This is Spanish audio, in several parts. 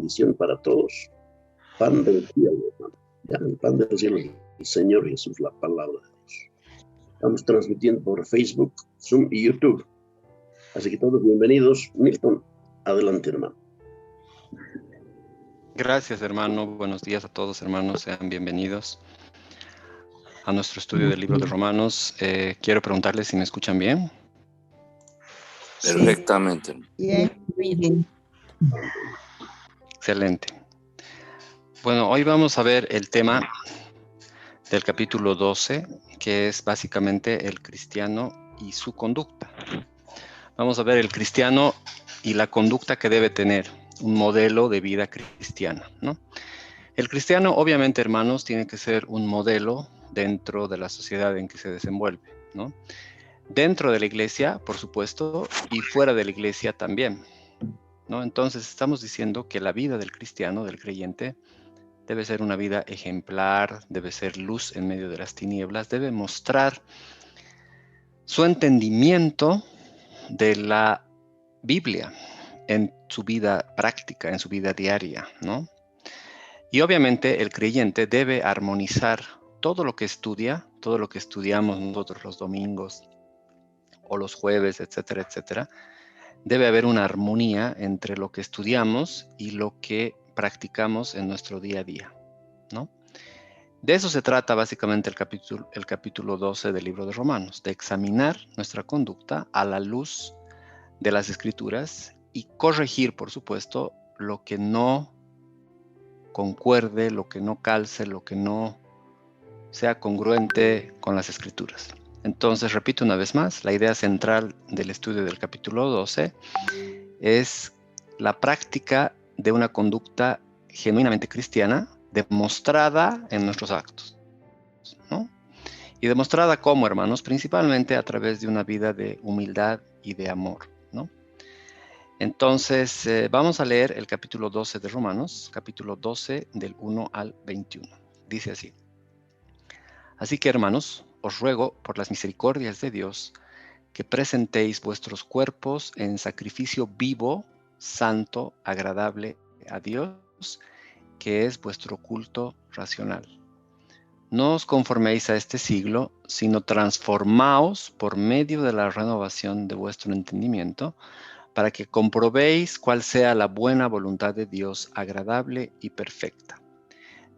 bendición para todos. Pan del cielo, hermano. Ya, el pan del cielo es el Señor Jesús, la palabra de Dios. Estamos transmitiendo por Facebook, Zoom y YouTube. Así que todos bienvenidos. Milton, adelante, hermano. Gracias, hermano. Buenos días a todos, hermanos. Sean bienvenidos a nuestro estudio del libro de Romanos. Quiero preguntarles si me escuchan bien. Perfectamente. Bien. Excelente. Bueno, hoy vamos a ver el tema del capítulo 12, que es básicamente el cristiano y su conducta. Vamos a ver el cristiano y la conducta que debe tener, un modelo de vida cristiana, ¿no? El cristiano, obviamente, hermanos, tiene que ser un modelo dentro de la sociedad en que se desenvuelve, ¿no? Dentro de la iglesia, por supuesto, y fuera de la iglesia también, ¿no? Entonces, estamos diciendo que la vida del cristiano, del creyente, debe ser una vida ejemplar, debe ser luz en medio de las tinieblas, debe mostrar su entendimiento de la Biblia en su vida práctica, en su vida diaria, ¿no? Y obviamente el creyente debe armonizar todo lo que estudia, todo lo que estudiamos nosotros los domingos o los jueves, etcétera, etcétera. Debe haber una armonía entre lo que estudiamos y lo que practicamos en nuestro día a día, ¿no? De eso se trata básicamente el capítulo 12 del libro de Romanos, de examinar nuestra conducta a la luz de las Escrituras y corregir, por supuesto, lo que no concuerde, lo que no calce, lo que no sea congruente con las Escrituras. Entonces, repito una vez más, la idea central del estudio del capítulo 12 es la práctica de una conducta genuinamente cristiana, demostrada en nuestros actos, ¿no? Y demostrada como, hermanos, principalmente a través de una vida de humildad y de amor, ¿no? Entonces, vamos a leer el capítulo 12 de Romanos, capítulo 12 del 1 al 21. Dice así: Así que, hermanos, os ruego por las misericordias de Dios que presentéis vuestros cuerpos en sacrificio vivo, santo, agradable a Dios, que es vuestro culto racional. No os conforméis a este siglo, sino transformaos por medio de la renovación de vuestro entendimiento, para que comprobéis cuál sea la buena voluntad de Dios, agradable y perfecta.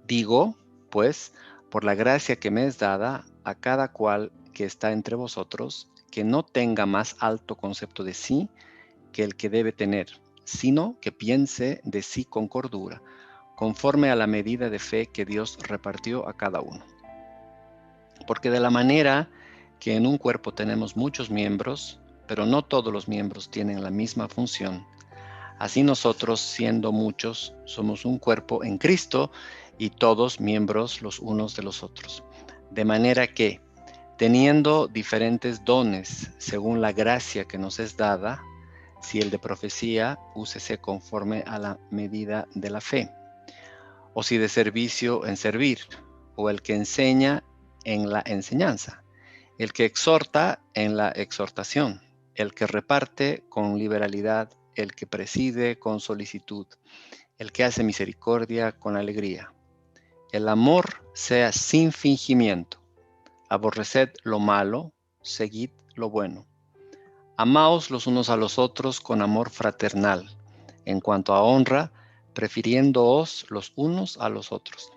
Digo, pues, por la gracia que me es dada, a cada cual que está entre vosotros, que no tenga más alto concepto de sí que el que debe tener, sino que piense de sí con cordura, conforme a la medida de fe que Dios repartió a cada uno. Porque de la manera que en un cuerpo tenemos muchos miembros, pero no todos los miembros tienen la misma función, así nosotros, siendo muchos, somos un cuerpo en Cristo y todos miembros los unos de los otros. De manera que, teniendo diferentes dones según la gracia que nos es dada, si el de profecía, úsese conforme a la medida de la fe, o si de servicio, en servir, o el que enseña, en la enseñanza, el que exhorta, en la exhortación, el que reparte con liberalidad, el que preside con solicitud, el que hace misericordia con alegría. El amor sea sin fingimiento. Aborreced lo malo, seguid lo bueno. Amaos los unos a los otros con amor fraternal, en cuanto a honra, prefiriéndoos los unos a los otros.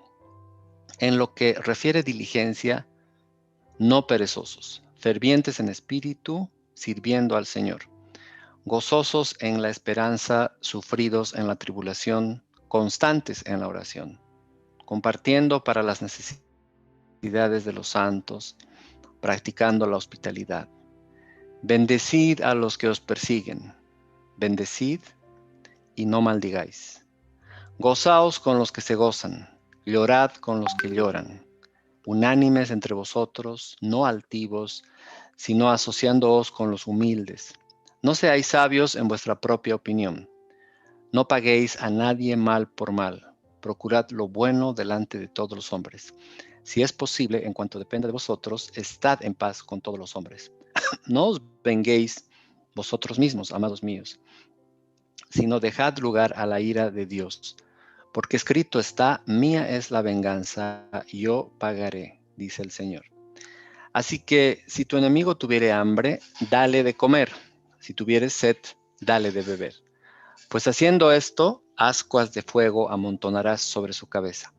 En lo que refiere diligencia, no perezosos, fervientes en espíritu, sirviendo al Señor, gozosos en la esperanza, sufridos en la tribulación, constantes en la oración, compartiendo para las necesidades de los santos, practicando la hospitalidad. Bendecid a los que os persiguen, bendecid y no maldigáis. Gozaos con los que se gozan, llorad con los que lloran, unánimes entre vosotros, no altivos, sino asociándoos con los humildes. No seáis sabios en vuestra propia opinión. No paguéis a nadie mal por mal. Procurad lo bueno delante de todos los hombres. Si es posible, en cuanto dependa de vosotros, estad en paz con todos los hombres. No os venguéis vosotros mismos, amados míos, sino dejad lugar a la ira de Dios, Porque escrito está, mía es la venganza, yo pagaré, dice el Señor. Así que si tu enemigo tuviere hambre, dale de comer. Si tuviere sed, dale de beber. Pues haciendo esto, ascuas de fuego amontonarás sobre su cabeza.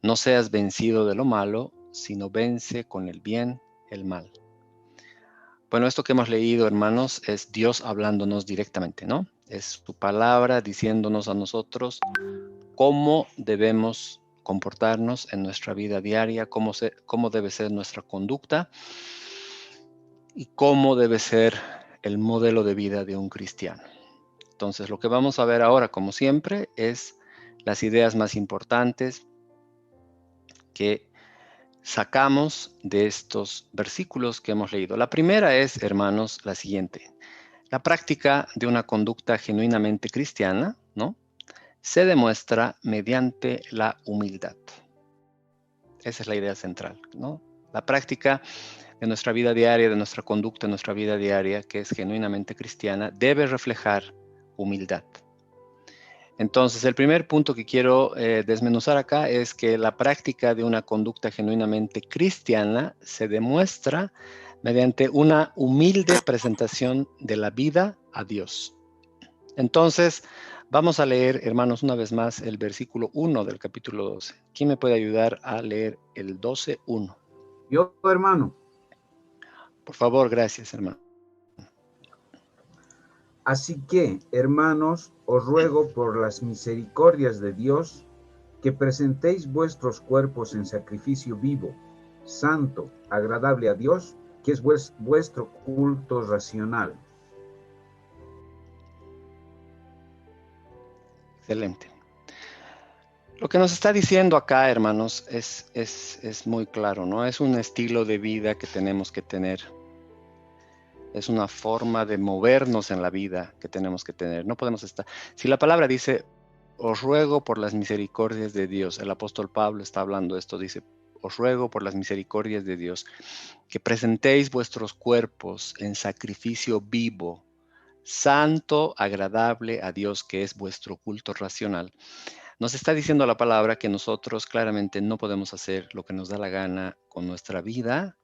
No seas vencido de lo malo, sino vence con el bien el mal. Bueno, esto que hemos leído, hermanos, es Dios hablándonos directamente, ¿no? Es su palabra diciéndonos a nosotros cómo debemos comportarnos en nuestra vida diaria, cómo debe ser nuestra conducta y cómo debe ser el modelo de vida de un cristiano. Entonces, lo que vamos a ver ahora, como siempre, es las ideas más importantes que sacamos de estos versículos que hemos leído. La primera es, hermanos, la siguiente. La práctica de una conducta genuinamente cristiana, ¿no?, se demuestra mediante la humildad. Esa es la idea central, ¿no? La práctica de nuestra vida diaria, de nuestra conducta en nuestra vida diaria, que es genuinamente cristiana, debe reflejar humildad. Entonces, el primer punto que quiero desmenuzar acá es que la práctica de una conducta genuinamente cristiana se demuestra mediante una humilde presentación de la vida a Dios. Entonces, vamos a leer, hermanos, una vez más el versículo 1 del capítulo 12. ¿Quién me puede ayudar a leer el 12:1? Yo, hermano. Por favor, gracias, hermano. Así que, hermanos, os ruego por las misericordias de Dios que presentéis vuestros cuerpos en sacrificio vivo, santo, agradable a Dios, que es vuestro culto racional. Excelente. Lo que nos está diciendo acá, hermanos, es muy claro, ¿no? Es un estilo de vida que tenemos que tener. Es una forma de movernos en la vida que tenemos que tener. No podemos estar... Si la palabra dice, os ruego por las misericordias de Dios, el apóstol Pablo está hablando de esto, dice, os ruego por las misericordias de Dios, que presentéis vuestros cuerpos en sacrificio vivo, santo, agradable a Dios, que es vuestro culto racional. Nos está diciendo la palabra que nosotros claramente no podemos hacer lo que nos da la gana con nuestra vida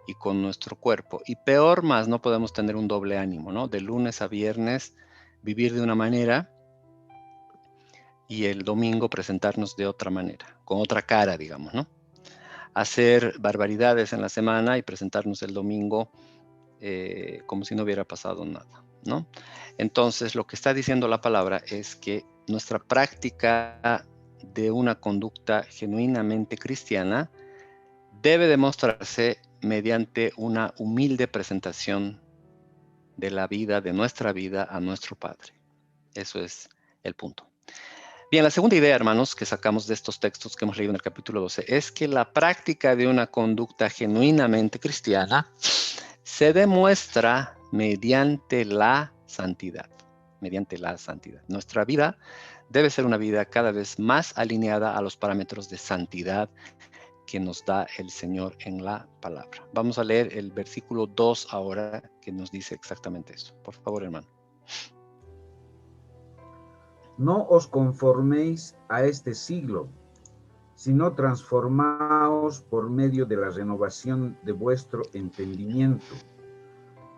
y con nuestro cuerpo. Y peor más, no podemos tener un doble ánimo, ¿no? De lunes a viernes vivir de una manera y el domingo presentarnos de otra manera, con otra cara, digamos, ¿no? Hacer barbaridades en la semana y presentarnos el domingo como si no hubiera pasado nada, ¿no? Entonces, lo que está diciendo la palabra es que nuestra práctica de una conducta genuinamente cristiana debe demostrarse mediante una humilde presentación de la vida, de nuestra vida a nuestro Padre. Eso es el punto. Bien, la segunda idea, hermanos, que sacamos de estos textos que hemos leído en el capítulo 12 es que la práctica de una conducta genuinamente cristiana se demuestra mediante la santidad. Mediante la santidad. Nuestra vida debe ser una vida cada vez más alineada a los parámetros de santidad que nos da el Señor en la palabra. Vamos a leer el versículo 2 ahora, que nos dice exactamente eso. Por favor, hermano. No os conforméis a este siglo, sino transformaos por medio de la renovación de vuestro entendimiento,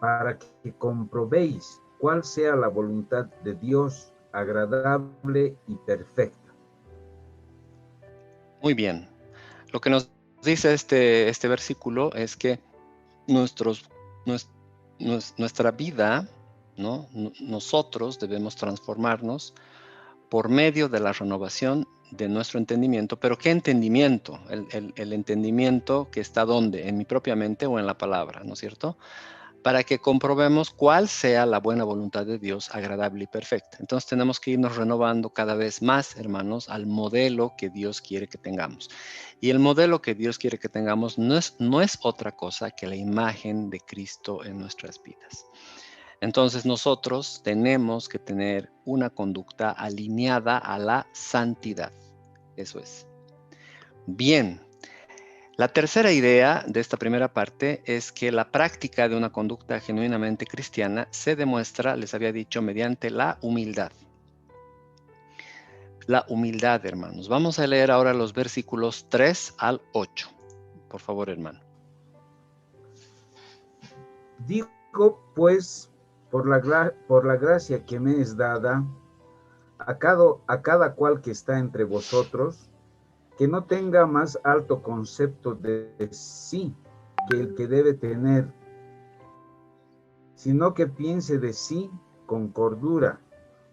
para que comprobéis cuál sea la voluntad de Dios, agradable y perfecta. Muy bien. Lo que nos dice este versículo es que nuestra vida, ¿no? Nosotros debemos transformarnos por medio de la renovación de nuestro entendimiento. ¿Pero qué entendimiento? El entendimiento que está ¿dónde? En mi propia mente o en la palabra, ¿no es cierto? Para que comprobemos cuál sea la buena voluntad de Dios, agradable y perfecta. Entonces tenemos que irnos renovando cada vez más, hermanos, al modelo que Dios quiere que tengamos. Y el modelo que Dios quiere que tengamos no es otra cosa que la imagen de Cristo en nuestras vidas. Entonces nosotros tenemos que tener una conducta alineada a la santidad. Eso es. Bien. La tercera idea de esta primera parte es que la práctica de una conducta genuinamente cristiana se demuestra, les había dicho, mediante la humildad. la humildad, hermanos. Vamos a leer ahora los versículos 3 al 8. Por favor, hermano. Digo, pues, por la gracia que me es dada, a cada cual que está entre vosotros, que no tenga más alto concepto de sí que el que debe tener, sino que piense de sí con cordura,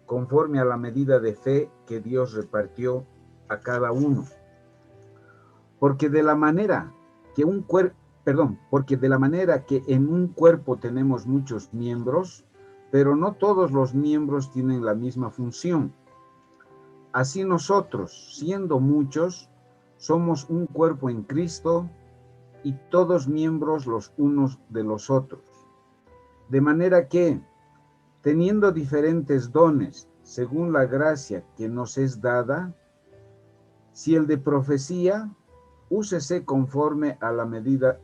conforme a la medida de fe que Dios repartió a cada uno. Porque de la manera que en un cuerpo tenemos muchos miembros, pero no todos los miembros tienen la misma función. Así nosotros, siendo muchos, somos un cuerpo en Cristo y todos miembros los unos de los otros. De manera que, teniendo diferentes dones según la gracia que nos es dada, si el de profecía, úsese conforme a la medida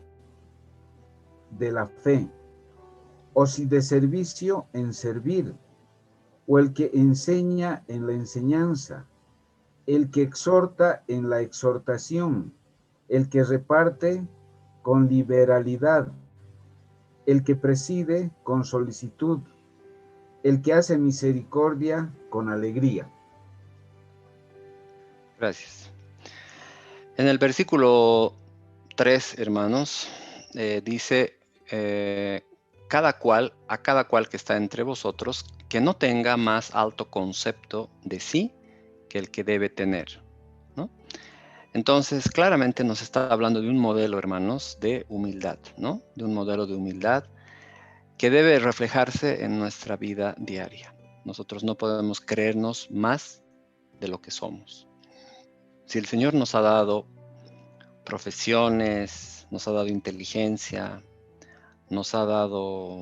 de la fe, o si de servicio, en servir, o el que enseña en la enseñanza, el que exhorta en la exhortación, el que reparte con liberalidad, el que preside con solicitud, el que hace misericordia con alegría. Gracias. En el versículo 3, hermanos, dice, a cada cual que está entre vosotros, que no tenga más alto concepto de sí que el que debe tener, ¿no? Entonces, claramente nos está hablando de un modelo, hermanos, de humildad, ¿no? De un modelo de humildad que debe reflejarse en nuestra vida diaria. Nosotros no podemos creernos más de lo que somos. Si el Señor nos ha dado profesiones, nos ha dado inteligencia, nos ha dado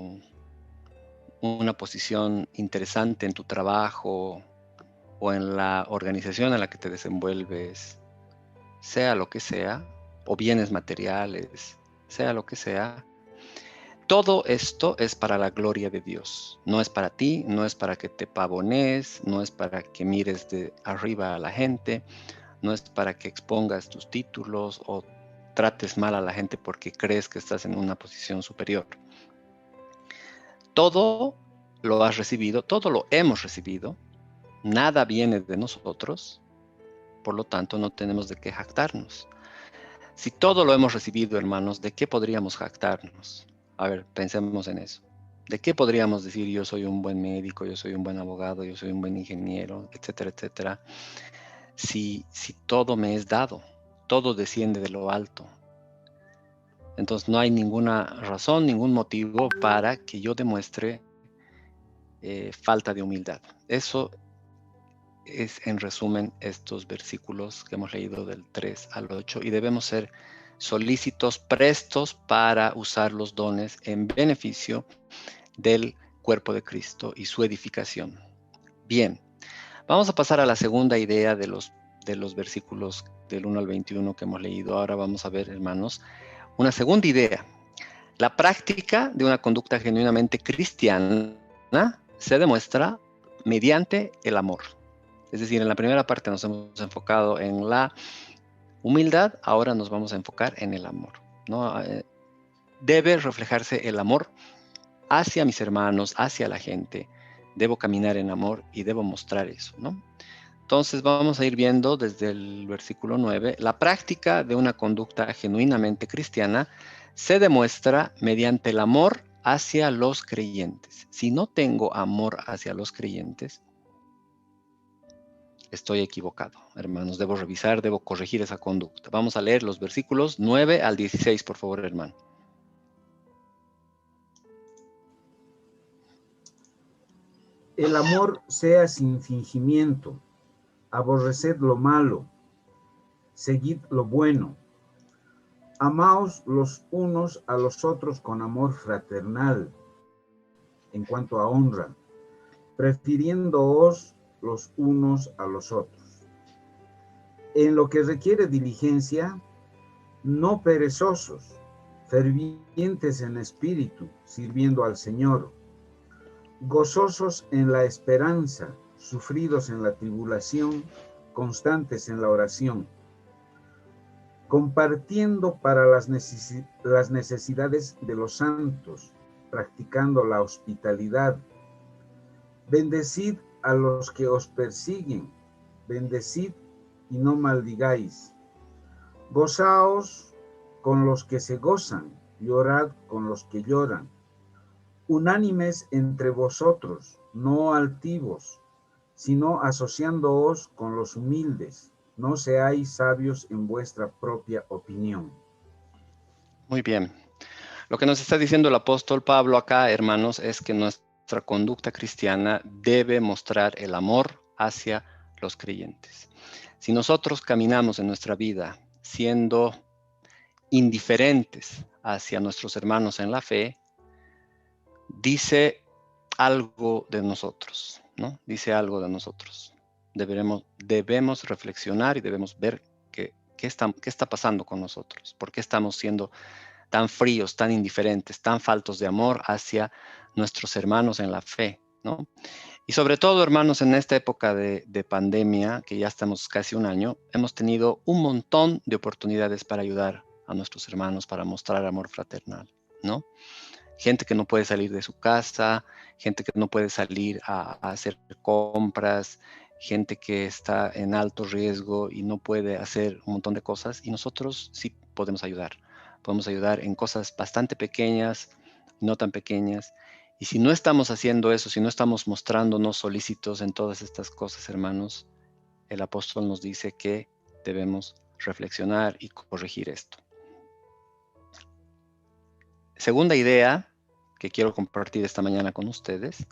una posición interesante en tu trabajo o en la organización en la que te desenvuelves, sea lo que sea, o bienes materiales, sea lo que sea, todo esto es para la gloria de Dios. No es para ti, no es para que te pavonees, no es para que mires de arriba a la gente, no es para que expongas tus títulos o trates mal a la gente porque crees que estás en una posición superior. Todo lo has recibido, todo lo hemos recibido, nada viene de nosotros, por lo tanto no tenemos de qué jactarnos. Si todo lo hemos recibido, hermanos, ¿de qué podríamos jactarnos? A ver, pensemos en eso. ¿De qué podríamos decir yo soy un buen médico, yo soy un buen abogado, yo soy un buen ingeniero, etcétera, etcétera? Si todo me es dado, todo desciende de lo alto. Entonces no hay ninguna razón, ningún motivo para que yo demuestre falta de humildad. Eso es, en resumen, estos versículos que hemos leído del 3 al 8, y debemos ser solícitos, prestos para usar los dones en beneficio del cuerpo de Cristo y su edificación. Bien, vamos a pasar a la segunda idea de los versículos del 1 al 21 que hemos leído. Ahora vamos a ver, hermanos, una segunda idea. La práctica de una conducta genuinamente cristiana se demuestra mediante el amor. Es decir, en la primera parte nos hemos enfocado en la humildad, ahora nos vamos a enfocar en el amor, ¿no? Debe reflejarse el amor hacia mis hermanos, hacia la gente. Debo caminar en amor y debo mostrar eso, ¿no? Entonces vamos a ir viendo desde el versículo 9, la práctica de una conducta genuinamente cristiana se demuestra mediante el amor hacia los creyentes. Si no tengo amor hacia los creyentes, estoy equivocado, hermanos. Debo revisar, debo corregir esa conducta. Vamos a leer los versículos 9 al 16, por favor, hermano. El amor sea sin fingimiento, aborreced lo malo, seguid lo bueno, amaos los unos a los otros con amor fraternal, en cuanto a honra, prefiriéndoos los unos a los otros. En lo que requiere diligencia, no perezosos, fervientes en espíritu, sirviendo al Señor, gozosos en la esperanza, sufridos en la tribulación, constantes en la oración, compartiendo para las necesidades de los santos, practicando la hospitalidad. Bendecid a los que os persiguen, bendecid y no maldigáis. Gozaos con los que se gozan, llorad con los que lloran. Unánimes entre vosotros, no altivos, sino asociándoos con los humildes. No seáis sabios en vuestra propia opinión. Muy bien. Lo que nos está diciendo el apóstol Pablo acá, hermanos, es que nuestra conducta cristiana debe mostrar el amor hacia los creyentes. Si nosotros caminamos en nuestra vida siendo indiferentes hacia nuestros hermanos en la fe, dice algo de nosotros, ¿no? Dice algo de nosotros. Debemos reflexionar y debemos ver qué está pasando con nosotros. ¿Por qué estamos siendo tan fríos, tan indiferentes, tan faltos de amor hacia nuestros hermanos en la fe, ¿no? Y sobre todo, hermanos, en esta época de pandemia, que ya estamos casi un año, hemos tenido un montón de oportunidades para ayudar a nuestros hermanos, para mostrar amor fraternal, ¿no? Gente que no puede salir de su casa, gente que no puede salir a hacer compras, gente que está en alto riesgo y no puede hacer un montón de cosas, y nosotros sí podemos ayudar. Podemos ayudar en cosas bastante pequeñas, no tan pequeñas. Y si no estamos haciendo eso, si no estamos mostrándonos solícitos en todas estas cosas, hermanos, el apóstol nos dice que debemos reflexionar y corregir esto. Segunda idea que quiero compartir esta mañana con ustedes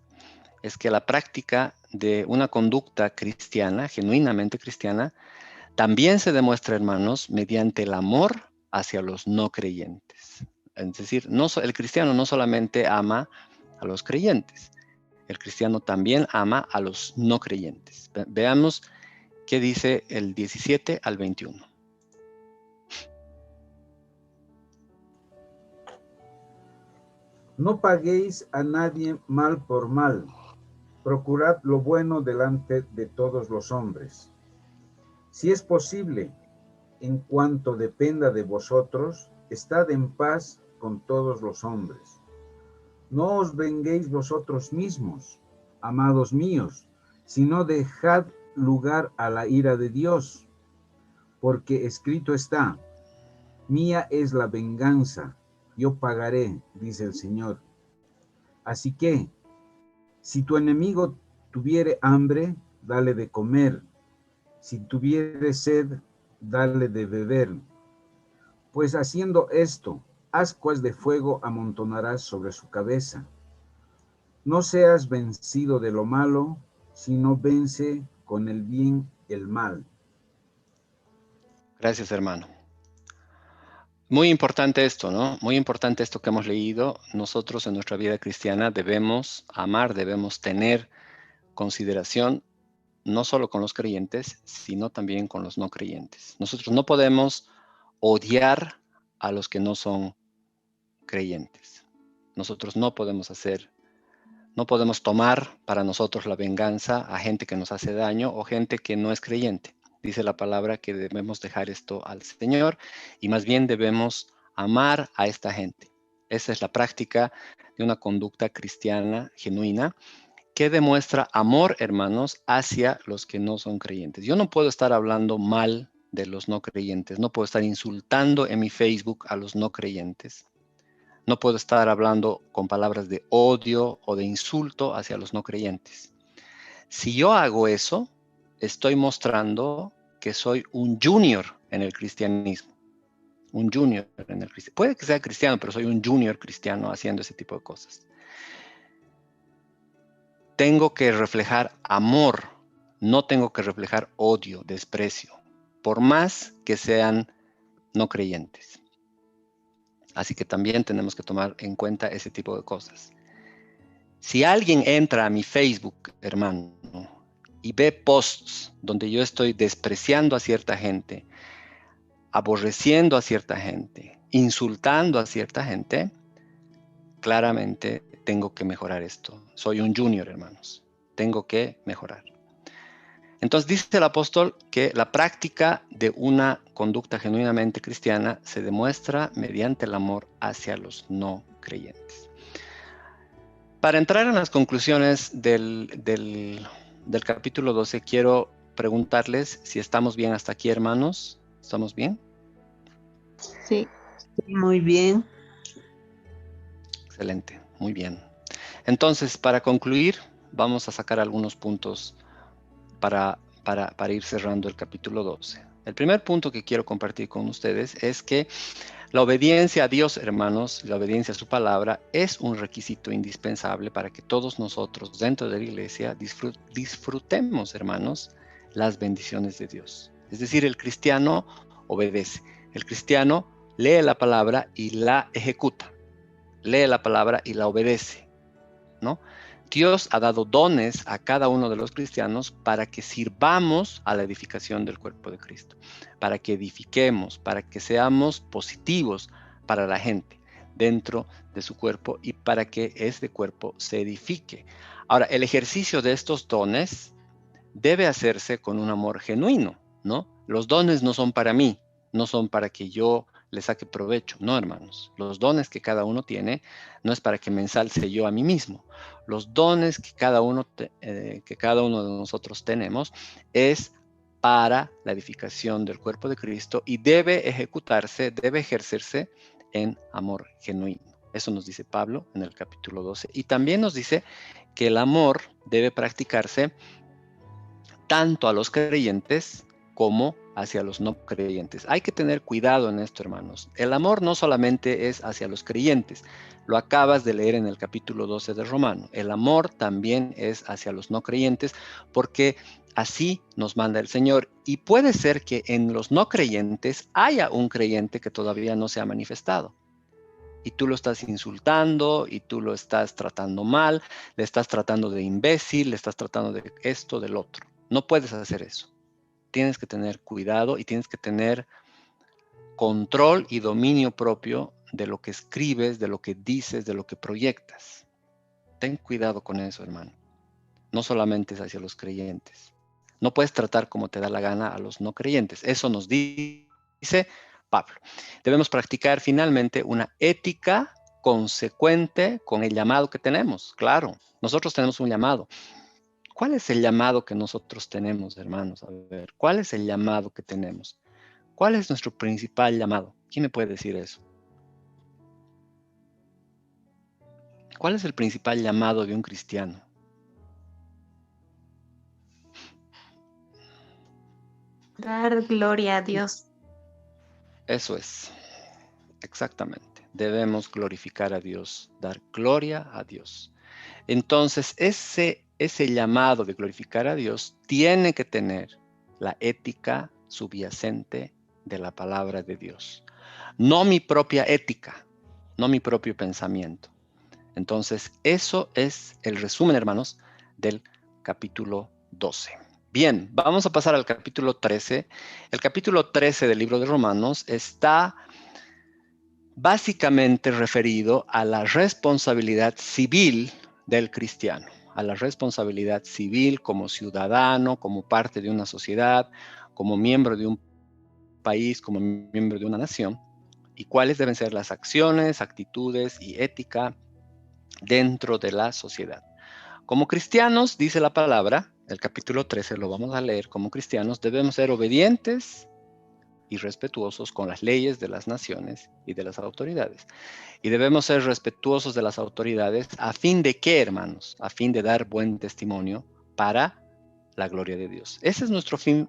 es que la práctica de una conducta cristiana, genuinamente cristiana, también se demuestra, hermanos, mediante el amor hacia los no creyentes. Es decir, el cristiano no solamente ama a los creyentes, el cristiano también ama a los no creyentes. Veamos qué dice el 17 al 21. No paguéis a nadie mal por mal. Procurad lo bueno delante de todos los hombres. Si es posible, en cuanto dependa de vosotros, estad en paz con todos los hombres. No os venguéis vosotros mismos, amados míos, sino dejad lugar a la ira de Dios, porque escrito está: mía es la venganza, yo pagaré, dice el Señor. Así que, si tu enemigo tuviere hambre, dale de comer. Si tuviere sed, dale de beber. Pues haciendo esto, ascuas de fuego amontonarás sobre su cabeza. No seas vencido de lo malo, sino vence con el bien el mal. Gracias, hermano. Muy importante esto, ¿no? Muy importante esto que hemos leído. Nosotros en nuestra vida cristiana debemos amar, debemos tener consideración no solo con los creyentes, sino también con los no creyentes. Nosotros no podemos odiar a los que no son creyentes. Nosotros no podemos tomar para nosotros la venganza a gente que nos hace daño o gente que no es creyente. Dice la palabra que debemos dejar esto al Señor y más bien debemos amar a esta gente. Esa es la práctica de una conducta cristiana genuina que demuestra amor, hermanos, hacia los que no son creyentes. Yo no puedo estar hablando mal de los no creyentes, no puedo estar insultando en mi Facebook a los no creyentes, no puedo estar hablando con palabras de odio o de insulto hacia los no creyentes. Si yo hago eso, estoy mostrando que soy un junior en el cristianismo. Un junior en el cristianismo. Puede que sea cristiano, pero soy un junior cristiano haciendo ese tipo de cosas. Tengo que reflejar amor, no tengo que reflejar odio, desprecio, por más que sean no creyentes. Así que también tenemos que tomar en cuenta ese tipo de cosas. Si alguien entra a mi Facebook, hermano, y ve posts donde yo estoy despreciando a cierta gente, aborreciendo a cierta gente, insultando a cierta gente, claramente tengo que mejorar esto. Soy un junior, hermanos. Tengo que mejorar. Entonces dice el apóstol que la práctica de una conducta genuinamente cristiana se demuestra mediante el amor hacia los no creyentes. Para entrar en las conclusiones del capítulo 12, quiero preguntarles si estamos bien hasta aquí, hermanos. ¿Estamos bien? Sí, muy bien. Excelente, muy bien. Entonces, para concluir, vamos a sacar algunos puntos para ir cerrando el capítulo 12. El primer punto que quiero compartir con ustedes es que la obediencia a Dios, hermanos, la obediencia a su palabra es un requisito indispensable para que todos nosotros dentro de la iglesia disfrutemos, hermanos, las bendiciones de Dios. Es decir, el cristiano obedece. El cristiano lee la palabra y la ejecuta. Lee la palabra y la obedece, ¿no? Dios ha dado dones a cada uno de los cristianos para que sirvamos a la edificación del cuerpo de Cristo, para que edifiquemos, para que seamos positivos para la gente dentro de su cuerpo y para que este cuerpo se edifique. Ahora, el ejercicio de estos dones debe hacerse con un amor genuino, ¿no? Los dones no son para mí, no son para que yo le saque provecho, no, hermanos. Los dones que cada uno tiene no es para que me ensalce yo a mí mismo. Los dones que cada uno de nosotros tenemos es para la edificación del cuerpo de Cristo y debe ejecutarse, debe ejercerse en amor genuino. Eso nos dice Pablo en el capítulo 12. Y también nos dice que el amor debe practicarse tanto a los creyentes como hacia los no creyentes. Hay que tener cuidado en esto, hermanos. El amor no solamente es hacia los creyentes, lo acabas de leer en el capítulo 12 de Romano. El amor también es hacia los no creyentes porque así nos manda el Señor. Y puede ser que en los no creyentes haya un creyente que todavía no se ha manifestado. Y tú lo estás insultando, y tú lo estás tratando mal, le estás tratando de imbécil, le estás tratando de esto, del otro. No puedes hacer eso. Tienes que tener cuidado y tienes que tener control y dominio propio de lo que escribes, de lo que dices, de lo que proyectas. Ten cuidado con eso, hermano. No solamente es hacia los creyentes. No puedes tratar como te da la gana a los no creyentes. Eso nos dice Pablo. Debemos practicar finalmente una ética consecuente con el llamado que tenemos. Claro, nosotros tenemos un llamado. ¿Cuál es el llamado que nosotros tenemos, hermanos? A ver, ¿cuál es el llamado que tenemos? ¿Cuál es nuestro principal llamado? ¿Quién me puede decir eso? ¿Cuál es el principal llamado de un cristiano? Dar gloria a Dios. Eso es, exactamente. Debemos glorificar a Dios, dar gloria a Dios. Entonces, ese llamado de glorificar a Dios tiene que tener la ética subyacente de la palabra de Dios. No mi propia ética, no mi propio pensamiento. Entonces, eso es el resumen, hermanos, del capítulo 12. Bien, vamos a pasar al capítulo 13. El capítulo 13 del libro de Romanos está básicamente referido a la responsabilidad civil del cristiano, a la responsabilidad civil como ciudadano, como parte de una sociedad, como miembro de un país, como miembro de una nación, y cuáles deben ser las acciones, actitudes y ética dentro de la sociedad. Como cristianos, dice la palabra, el capítulo 13 lo vamos a leer, como cristianos debemos ser obedientes y respetuosos con las leyes de las naciones y de las autoridades. Y debemos ser respetuosos de las autoridades a fin de qué, hermanos, a fin de dar buen testimonio para la gloria de Dios. Ese es nuestro fin,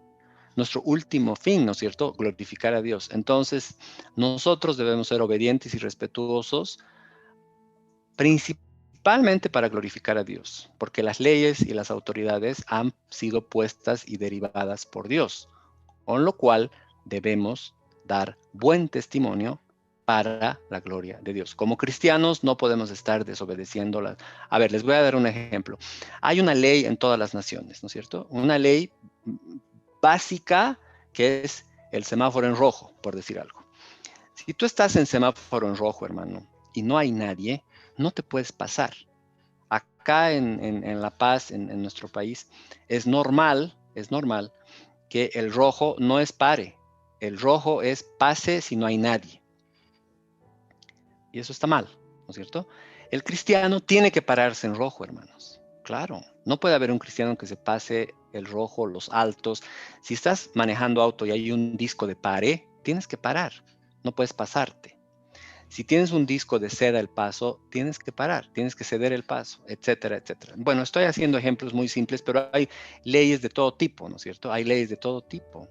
nuestro último fin, ¿no es cierto? Glorificar a Dios. Entonces, nosotros debemos ser obedientes y respetuosos, principalmente para glorificar a Dios, porque las leyes y las autoridades han sido puestas y derivadas por Dios, con lo cual debemos dar buen testimonio para la gloria de Dios. Como cristianos no podemos estar desobedeciéndolas. A ver, les voy a dar un ejemplo. Hay una ley en todas las naciones, ¿no es cierto? Una ley básica que es el semáforo en rojo, por decir algo. Si tú estás en semáforo en rojo, hermano, y no hay nadie, no te puedes pasar. Acá en La Paz, en nuestro país, es normal es normal que el rojo no es pare. El rojo es pase si no hay nadie. Y eso está mal, ¿no es cierto? El cristiano tiene que pararse en rojo, hermanos. Claro, no puede haber un cristiano que se pase el rojo, los altos. Si estás manejando auto y hay un disco de pare, tienes que parar. No puedes pasarte. Si tienes un disco de ceda el paso, tienes que parar, tienes que ceder el paso, etcétera, etcétera. Bueno, estoy haciendo ejemplos muy simples, pero hay leyes de todo tipo, ¿no es cierto? Hay leyes de todo tipo.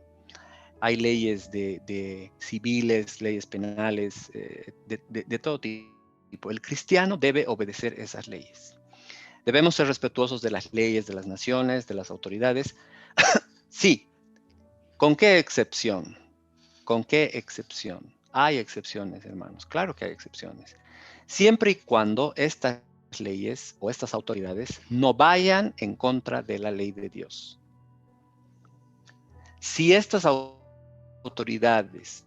Hay leyes de civiles, leyes penales, de todo tipo. El cristiano debe obedecer esas leyes. Debemos ser respetuosos de las leyes de las naciones, de las autoridades. Sí, ¿con qué excepción? ¿Con qué excepción? Hay excepciones, hermanos. Claro que hay excepciones. Siempre y cuando estas leyes o estas autoridades no vayan en contra de la ley de Dios. Si estas autoridades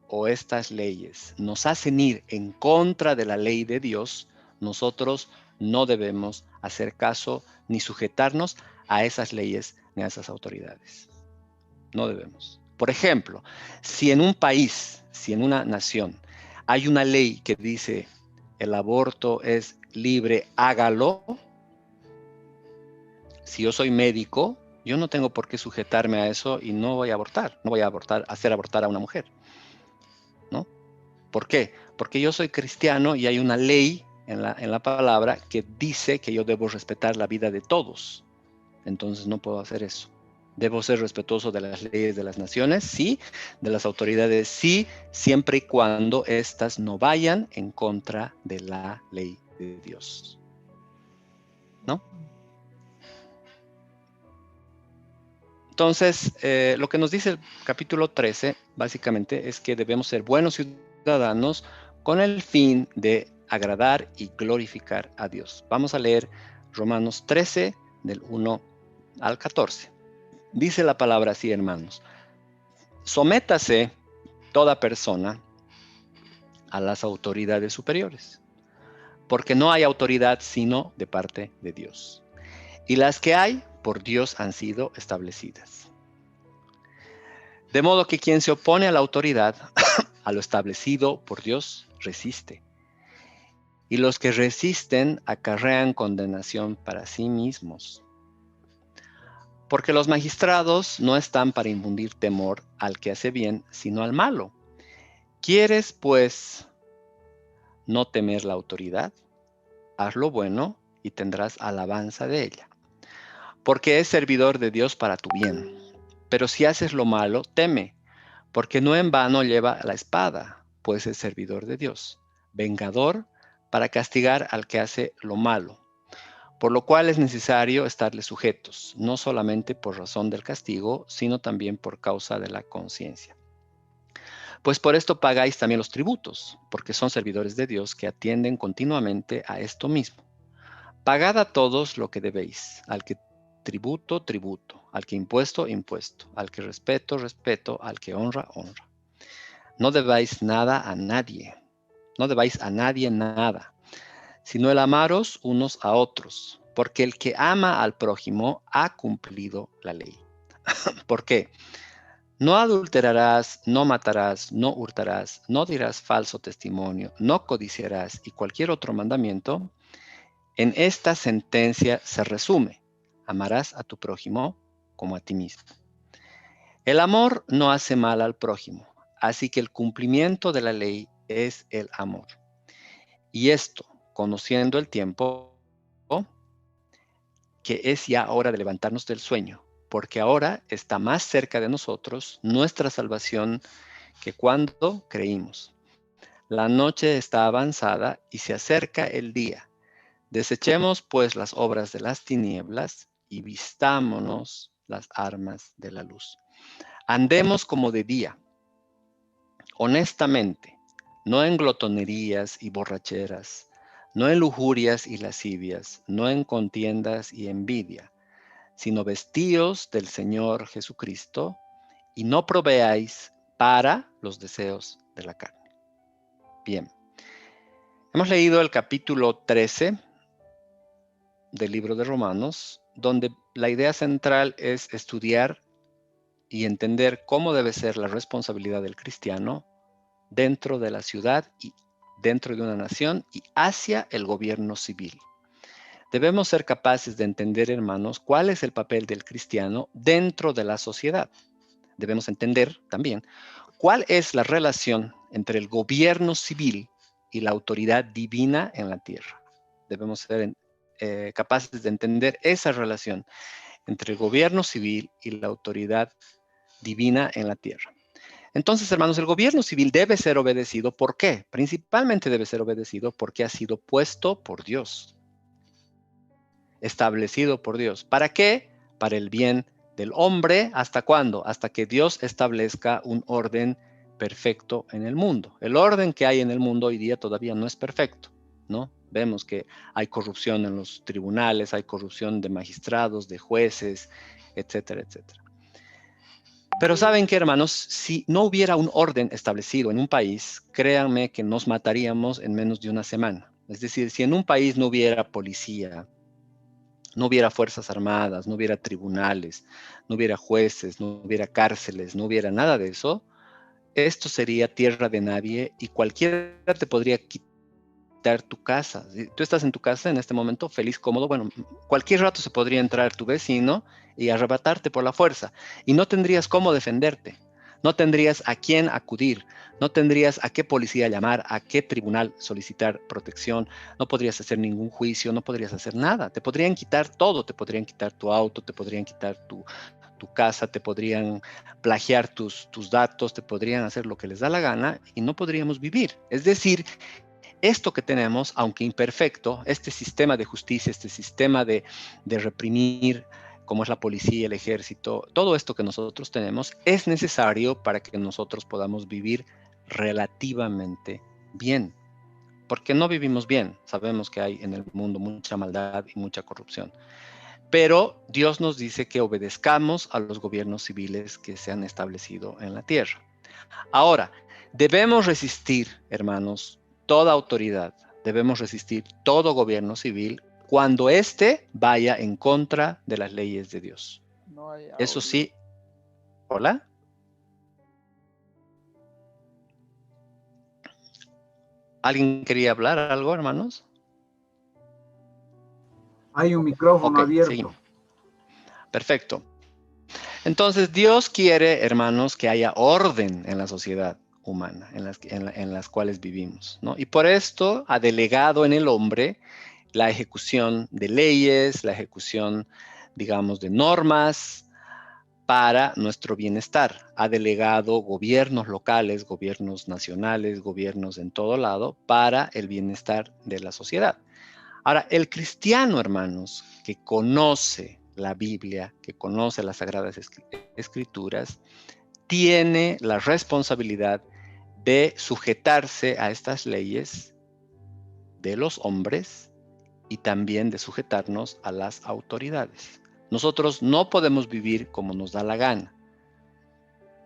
o estas leyes nos hacen ir en contra de la ley de Dios, nosotros no debemos hacer caso ni sujetarnos a esas leyes ni a esas autoridades. No debemos. Por ejemplo, si en un país, si en una nación hay una ley que dice el aborto es libre, hágalo. Si yo soy médico, yo no tengo por qué sujetarme a eso y no voy a abortar. No voy a hacer abortar a una mujer. ¿No? ¿Por qué? Porque yo soy cristiano y hay una ley en la palabra que dice que yo debo respetar la vida de todos. Entonces no puedo hacer eso. Debo ser respetuoso de las leyes de las naciones, sí, de las autoridades, sí, siempre y cuando éstas no vayan en contra de la ley de Dios. ¿No? Entonces, lo que nos dice el capítulo 13, básicamente, es que debemos ser buenos ciudadanos con el fin de agradar y glorificar a Dios. Vamos a leer Romanos 13, del 1 al 14. Dice la palabra así, hermanos. Sométase toda persona a las autoridades superiores, porque no hay autoridad sino de parte de Dios. Y las que hay, por Dios han sido establecidas. De modo que quien se opone a la autoridad, a lo establecido por Dios, resiste. Y los que resisten acarrean condenación para sí mismos. Porque los magistrados no están para infundir temor al que hace bien, sino al malo. ¿Quieres, pues, no temer la autoridad? Haz lo bueno y tendrás alabanza de ella. Porque es servidor de Dios para tu bien. Pero si haces lo malo, teme, porque no en vano lleva la espada, pues es servidor de Dios, vengador para castigar al que hace lo malo. Por lo cual es necesario estarles sujetos, no solamente por razón del castigo, sino también por causa de la conciencia. Pues por esto pagáis también los tributos, porque son servidores de Dios que atienden continuamente a esto mismo. Pagad a todos lo que debéis, al que tributo, tributo, al que impuesto, impuesto, al que respeto, respeto, al que honra, honra. No debáis nada a nadie, no debáis a nadie nada, sino el amaros unos a otros, porque el que ama al prójimo ha cumplido la ley. ¿Por qué? No adulterarás, no matarás, no hurtarás, no dirás falso testimonio, no codiciarás y cualquier otro mandamiento. En esta sentencia se resume: amarás a tu prójimo como a ti mismo. El amor no hace mal al prójimo, así que el cumplimiento de la ley es el amor. Y esto, conociendo el tiempo, que es ya hora de levantarnos del sueño, porque ahora está más cerca de nosotros nuestra salvación que cuando creímos. La noche está avanzada y se acerca el día. Desechemos pues las obras de las tinieblas y vistámonos las armas de la luz. Andemos como de día, honestamente, no en glotonerías y borracheras, no en lujurias y lascivias, no en contiendas y envidia, sino vestíos del Señor Jesucristo y no proveáis para los deseos de la carne. Bien, hemos leído el capítulo 13 del libro de Romanos donde la idea central es estudiar y entender cómo debe ser la responsabilidad del cristiano dentro de la ciudad y dentro de una nación y hacia el gobierno civil. Debemos ser capaces de entender, hermanos, cuál es el papel del cristiano dentro de la sociedad. Debemos entender también cuál es la relación entre el gobierno civil y la autoridad divina en la tierra. Debemos ser capaces de entender esa relación entre el gobierno civil y la autoridad divina en la tierra. Entonces, hermanos, el gobierno civil debe ser obedecido. ¿Por qué? Principalmente debe ser obedecido porque ha sido puesto por Dios, establecido por Dios. ¿Para qué? Para el bien del hombre. ¿Hasta cuándo? Hasta que Dios establezca un orden perfecto en el mundo. El orden que hay en el mundo hoy día todavía no es perfecto, ¿no? Vemos que hay corrupción en los tribunales, hay corrupción de magistrados, de jueces, etcétera, etcétera. Pero ¿saben qué, hermanos? Si no hubiera un orden establecido en un país, créanme que nos mataríamos en menos de una semana. Es decir, si en un país no hubiera policía, no hubiera fuerzas armadas, no hubiera tribunales, no hubiera jueces, no hubiera cárceles, no hubiera nada de eso, esto sería tierra de nadie y cualquiera te podría quitar tu casa. Tú estás en tu casa en este momento, feliz, cómodo, bueno, cualquier rato se podría entrar tu vecino y arrebatarte por la fuerza y no tendrías cómo defenderte, no tendrías a quién acudir, no tendrías a qué policía llamar, a qué tribunal solicitar protección, no podrías hacer ningún juicio, no podrías hacer nada, te podrían quitar todo, te podrían quitar tu auto, te podrían quitar tu casa, te podrían plagiar tus datos, te podrían hacer lo que les da la gana y no podríamos vivir. Es decir, esto que tenemos, aunque imperfecto, este sistema de justicia, este sistema de reprimir, como es la policía, el ejército, todo esto que nosotros tenemos, es necesario para que nosotros podamos vivir relativamente bien. Porque no vivimos bien. Sabemos que hay en el mundo mucha maldad y mucha corrupción. Pero Dios nos dice que obedezcamos a los gobiernos civiles que se han establecido en la tierra. Ahora, debemos resistir, hermanos, toda autoridad, debemos resistir todo gobierno civil cuando éste vaya en contra de las leyes de Dios. No hay audio. Eso sí. ¿Hola? ¿Alguien quería hablar algo, hermanos? Hay un micrófono abierto. Seguimos. Perfecto. Entonces, Dios quiere, hermanos, que haya orden en la sociedad humana, en las cuales vivimos, ¿no? Y por esto ha delegado en el hombre la ejecución de leyes, la ejecución, digamos, de normas para nuestro bienestar. Ha delegado gobiernos locales, gobiernos nacionales, gobiernos en todo lado para el bienestar de la sociedad. Ahora, el cristiano, hermanos, que conoce la Biblia, que conoce las Sagradas Escrituras, tiene la responsabilidad de sujetarse a estas leyes de los hombres y también de sujetarnos a las autoridades. Nosotros no podemos vivir como nos da la gana.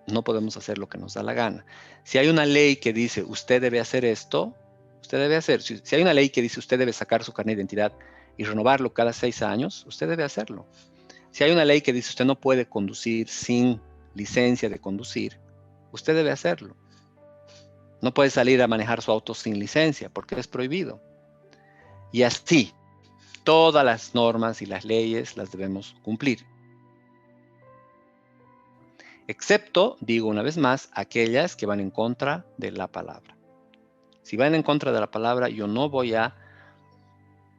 No podemos hacer lo que nos da la gana. Si hay una ley que dice usted debe hacer esto, usted debe hacer. Si hay una ley que dice usted debe sacar su carnet de identidad y renovarlo cada 6 años, usted debe hacerlo. Si hay una ley que dice usted no puede conducir sin licencia de conducir, usted debe hacerlo. No puede salir a manejar su auto sin licencia porque es prohibido. Y así, todas las normas y las leyes las debemos cumplir. Excepto, digo una vez más, aquellas que van en contra de la palabra. Si van en contra de la palabra, yo no voy a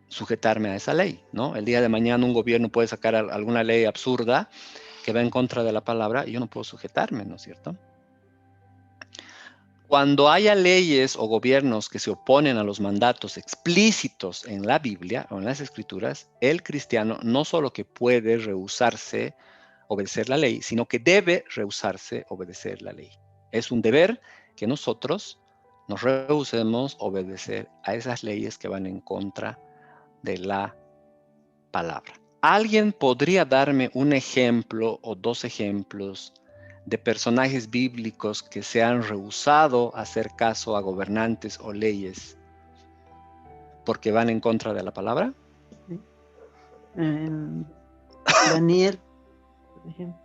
sujetarme a esa ley, ¿no? El día de mañana un gobierno puede sacar alguna ley absurda que va en contra de la palabra y yo no puedo sujetarme, ¿no es cierto? Cuando haya leyes o gobiernos que se oponen a los mandatos explícitos en la Biblia o en las Escrituras, el cristiano no solo que puede rehusarse obedecer la ley, sino que debe rehusarse obedecer la ley. Es un deber que nosotros nos rehusemos obedecer a esas leyes que van en contra de la palabra. ¿Alguien podría darme un ejemplo o 2 ejemplos de personajes bíblicos que se han rehusado a hacer caso a gobernantes o leyes porque van en contra de la palabra? Daniel, por ejemplo.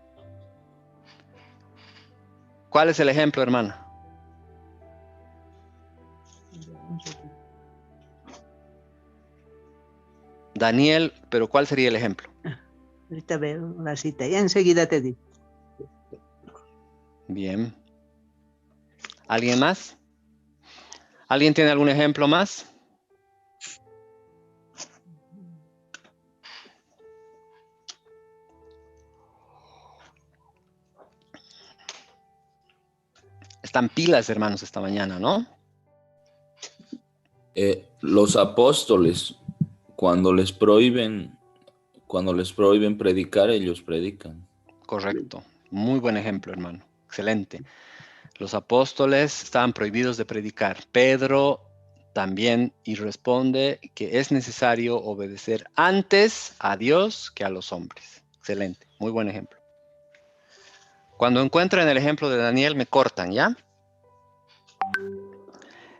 ¿Cuál es el ejemplo, hermana? Daniel, pero ¿cuál sería el ejemplo? Ahorita veo la cita, ya enseguida te digo. Bien. ¿Alguien más? ¿Alguien tiene algún ejemplo más? Están pilas, hermanos, esta mañana, ¿no? Los apóstoles, cuando les prohíben predicar, ellos predican. Correcto. Muy buen ejemplo, hermano. Excelente. Los apóstoles estaban prohibidos de predicar. Pedro también y responde que es necesario obedecer antes a Dios que a los hombres. Excelente. Muy buen ejemplo. Cuando encuentren el ejemplo de Daniel, me cortan, ¿ya?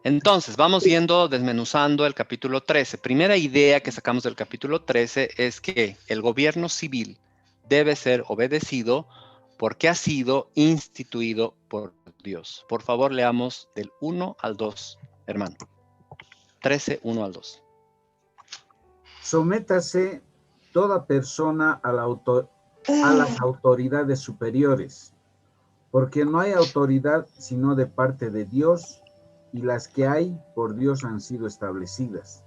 Entonces, vamos yendo, desmenuzando el capítulo 13. Primera idea que sacamos del capítulo 13 es que el gobierno civil debe ser obedecido porque ha sido instituido por Dios. Por favor, leamos del 1 al 2, hermano. 13, 1 al 2. Sométase toda persona a las autoridades superiores, porque no hay autoridad sino de parte de Dios, y las que hay por Dios han sido establecidas.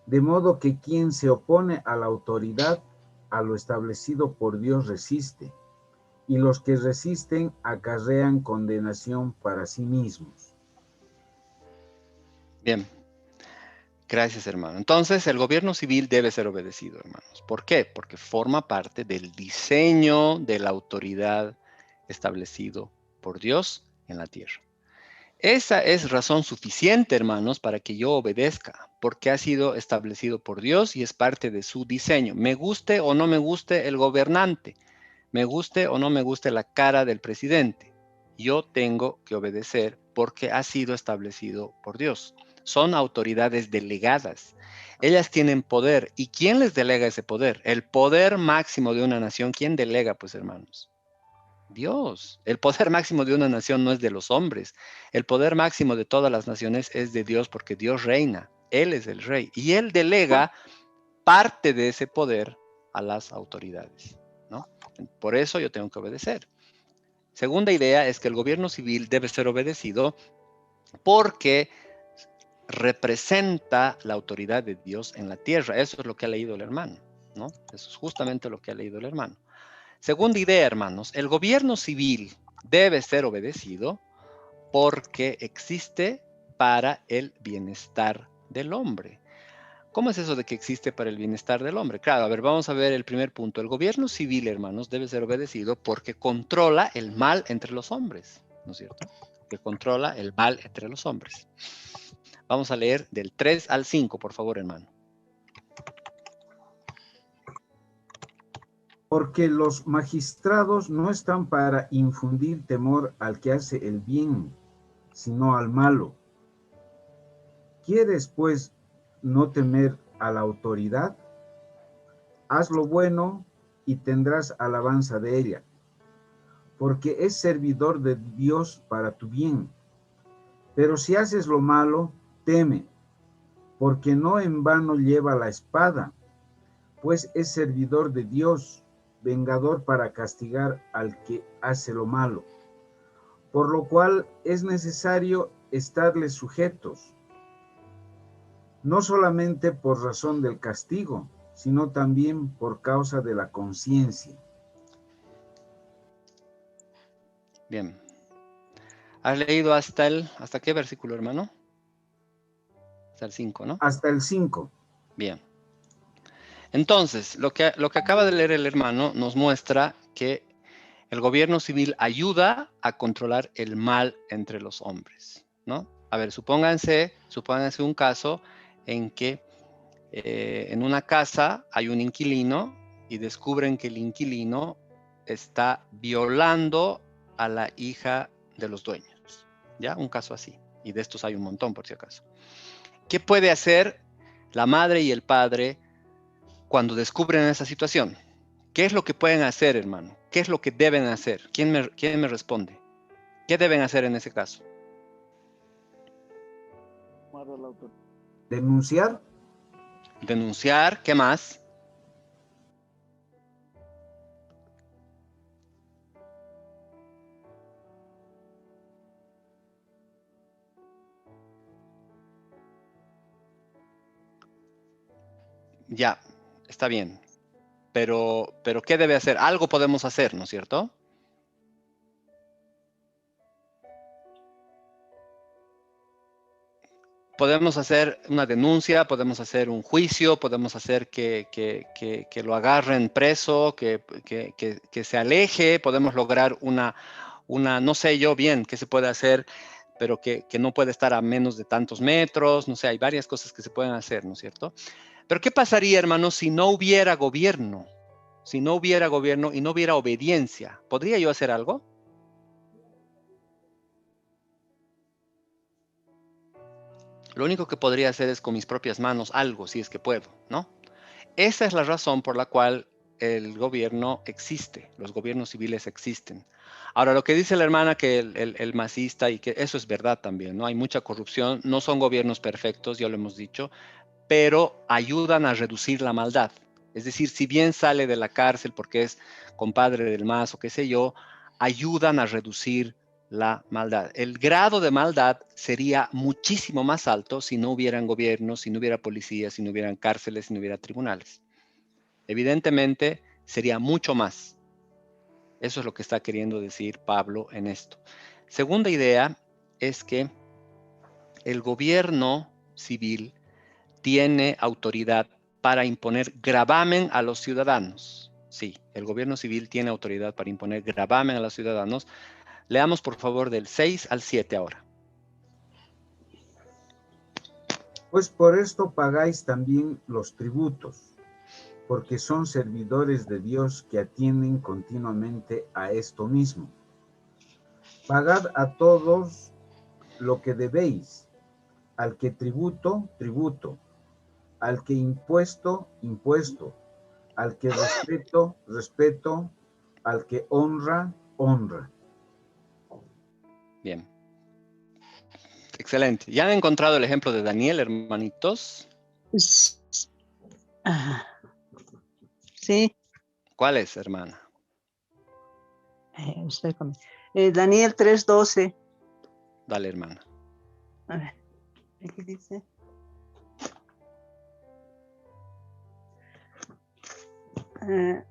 De modo que quien se opone a la autoridad, a lo establecido por Dios resiste, y los que resisten acarrean condenación para sí mismos. Bien. Gracias, hermano. Entonces, el gobierno civil debe ser obedecido, hermanos. ¿Por qué? Porque forma parte del diseño de la autoridad establecido por Dios en la tierra. Esa es razón suficiente, hermanos, para que yo obedezca, porque ha sido establecido por Dios y es parte de su diseño. Me guste o no me guste el gobernante, me guste o no me guste la cara del presidente, yo tengo que obedecer porque ha sido establecido por Dios. Son autoridades delegadas. Ellas tienen poder. ¿Y quién les delega ese poder? El poder máximo de una nación. ¿Quién delega, pues, hermanos? Dios. El poder máximo de una nación no es de los hombres. El poder máximo de todas las naciones es de Dios porque Dios reina. Él es el rey. Y Él delega parte de ese poder a las autoridades, ¿no? Por eso yo tengo que obedecer. Segunda idea es que el gobierno civil debe ser obedecido porque representa la autoridad de Dios en la tierra. Eso es lo que ha leído el hermano, ¿no? Eso es justamente lo que ha leído el hermano. Segunda idea, hermanos, el gobierno civil debe ser obedecido porque existe para el bienestar del hombre. ¿Cómo es eso de que existe para el bienestar del hombre? Claro, a ver, vamos a ver el primer punto. El gobierno civil, hermanos, debe ser obedecido porque controla el mal entre los hombres, ¿no es cierto? Que controla el mal entre los hombres. Vamos a leer del 3 al 5, por favor, hermano. Porque los magistrados no están para infundir temor al que hace el bien, sino al malo. ¿Quieres, pues, no temer a la autoridad? Haz lo bueno y tendrás alabanza de ella, porque es servidor de Dios para tu bien. Pero si haces lo malo, teme, porque no en vano lleva la espada, pues es servidor de Dios, vengador para castigar al que hace lo malo. Por lo cual es necesario estarles sujetos, no solamente por razón del castigo, sino también por causa de la conciencia. Bien. ¿Has leído hasta qué versículo, hermano? Hasta el 5, ¿no? Hasta el 5. Bien. Entonces, lo que acaba de leer el hermano nos muestra que el gobierno civil ayuda a controlar el mal entre los hombres, ¿no? A ver, supónganse un caso en que en una casa hay un inquilino y descubren que el inquilino está violando a la hija de los dueños, ¿ya? Un caso así. Y de estos hay un montón, por si acaso. ¿Qué puede hacer la madre y el padre cuando descubren esa situación? ¿Qué es lo que pueden hacer, hermano? ¿Qué es lo que deben hacer? ¿Quién me responde? ¿Qué deben hacer en ese caso? Denunciar. Denunciar, ¿qué más? Ya, está bien. Pero ¿qué debe hacer? Algo podemos hacer, ¿no es cierto? Podemos hacer una denuncia, podemos hacer un juicio, podemos hacer que lo agarren preso, que se aleje, podemos lograr una, no sé yo bien qué se puede hacer, pero que no puede estar a menos de tantos metros, no sé, hay varias cosas que se pueden hacer, ¿no es cierto? Pero ¿qué pasaría, hermanos, si no hubiera gobierno? Si no hubiera gobierno y no hubiera obediencia, ¿podría yo hacer algo? Lo único que podría hacer es con mis propias manos algo, si es que puedo, ¿no? Esa es la razón por la cual el gobierno existe, los gobiernos civiles existen. Ahora, lo que dice la hermana que el masista, y que eso es verdad también, ¿no? Hay mucha corrupción, no son gobiernos perfectos, ya lo hemos dicho, pero ayudan a reducir la maldad. Es decir, si bien sale de la cárcel porque es compadre del MAS o qué sé yo, ayudan a reducir la maldad. El grado de maldad sería muchísimo más alto si no hubieran gobiernos, si no hubiera policías, si no hubieran cárceles, si no hubiera tribunales. Evidentemente, sería mucho más. Eso es lo que está queriendo decir Pablo en esto. Segunda idea es que el gobierno civil tiene autoridad para imponer gravamen a los ciudadanos. Sí, el gobierno civil tiene autoridad para imponer gravamen a los ciudadanos. Leamos, por favor, del 6 al 7 ahora. Pues por esto pagáis también los tributos, porque son servidores de Dios que atienden continuamente a esto mismo. Pagad a todos lo que debéis, al que tributo, tributo, al que impuesto, impuesto, al que respeto, respeto, al que honra, honra. Bien. Excelente. ¿Ya han encontrado el ejemplo de Daniel, hermanitos? Sí. ¿Cuál es, hermana? Daniel 3:12. Dale, hermana. A ver, aquí dice.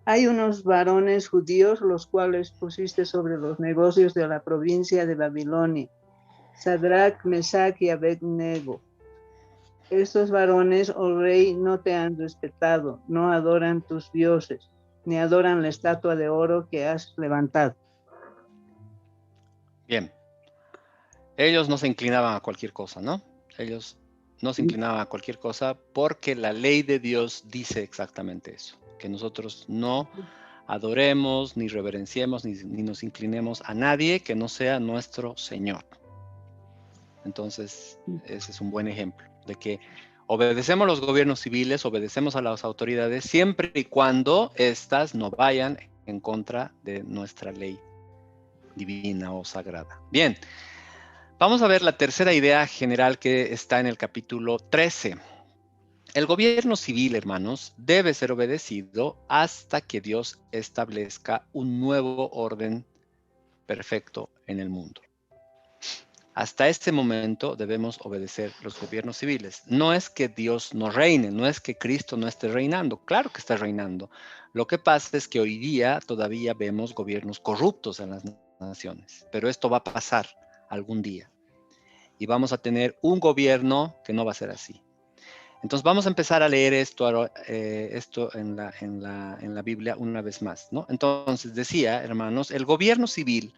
Hay unos varones judíos los cuales pusiste sobre los negocios de la provincia de Babilonia, Sadrach, Mesach y Abednego. Estos varones, oh rey, no te han respetado, no adoran tus dioses, ni adoran la estatua de oro que has levantado. Bien. Ellos no se inclinaban a cualquier cosa, ¿no? Ellos no se inclinaban a cualquier cosa porque la ley de Dios dice exactamente eso, que nosotros no adoremos, ni reverenciemos, ni nos inclinemos a nadie que no sea nuestro Señor. Entonces, ese es un buen ejemplo de que obedecemos los gobiernos civiles, obedecemos a las autoridades siempre y cuando éstas no vayan en contra de nuestra ley divina o sagrada. Bien, vamos a ver la tercera idea general que está en el capítulo 13. El gobierno civil, hermanos, debe ser obedecido hasta que Dios establezca un nuevo orden perfecto en el mundo. Hasta este momento debemos obedecer los gobiernos civiles. No es que Dios no reine, no es que Cristo no esté reinando. Claro que está reinando. Lo que pasa es que hoy día todavía vemos gobiernos corruptos en las naciones, pero esto va a pasar algún día. Y vamos a tener un gobierno que no va a ser así. Entonces vamos a empezar a leer esto en la Biblia una vez más, ¿no? Entonces decía, hermanos, el gobierno civil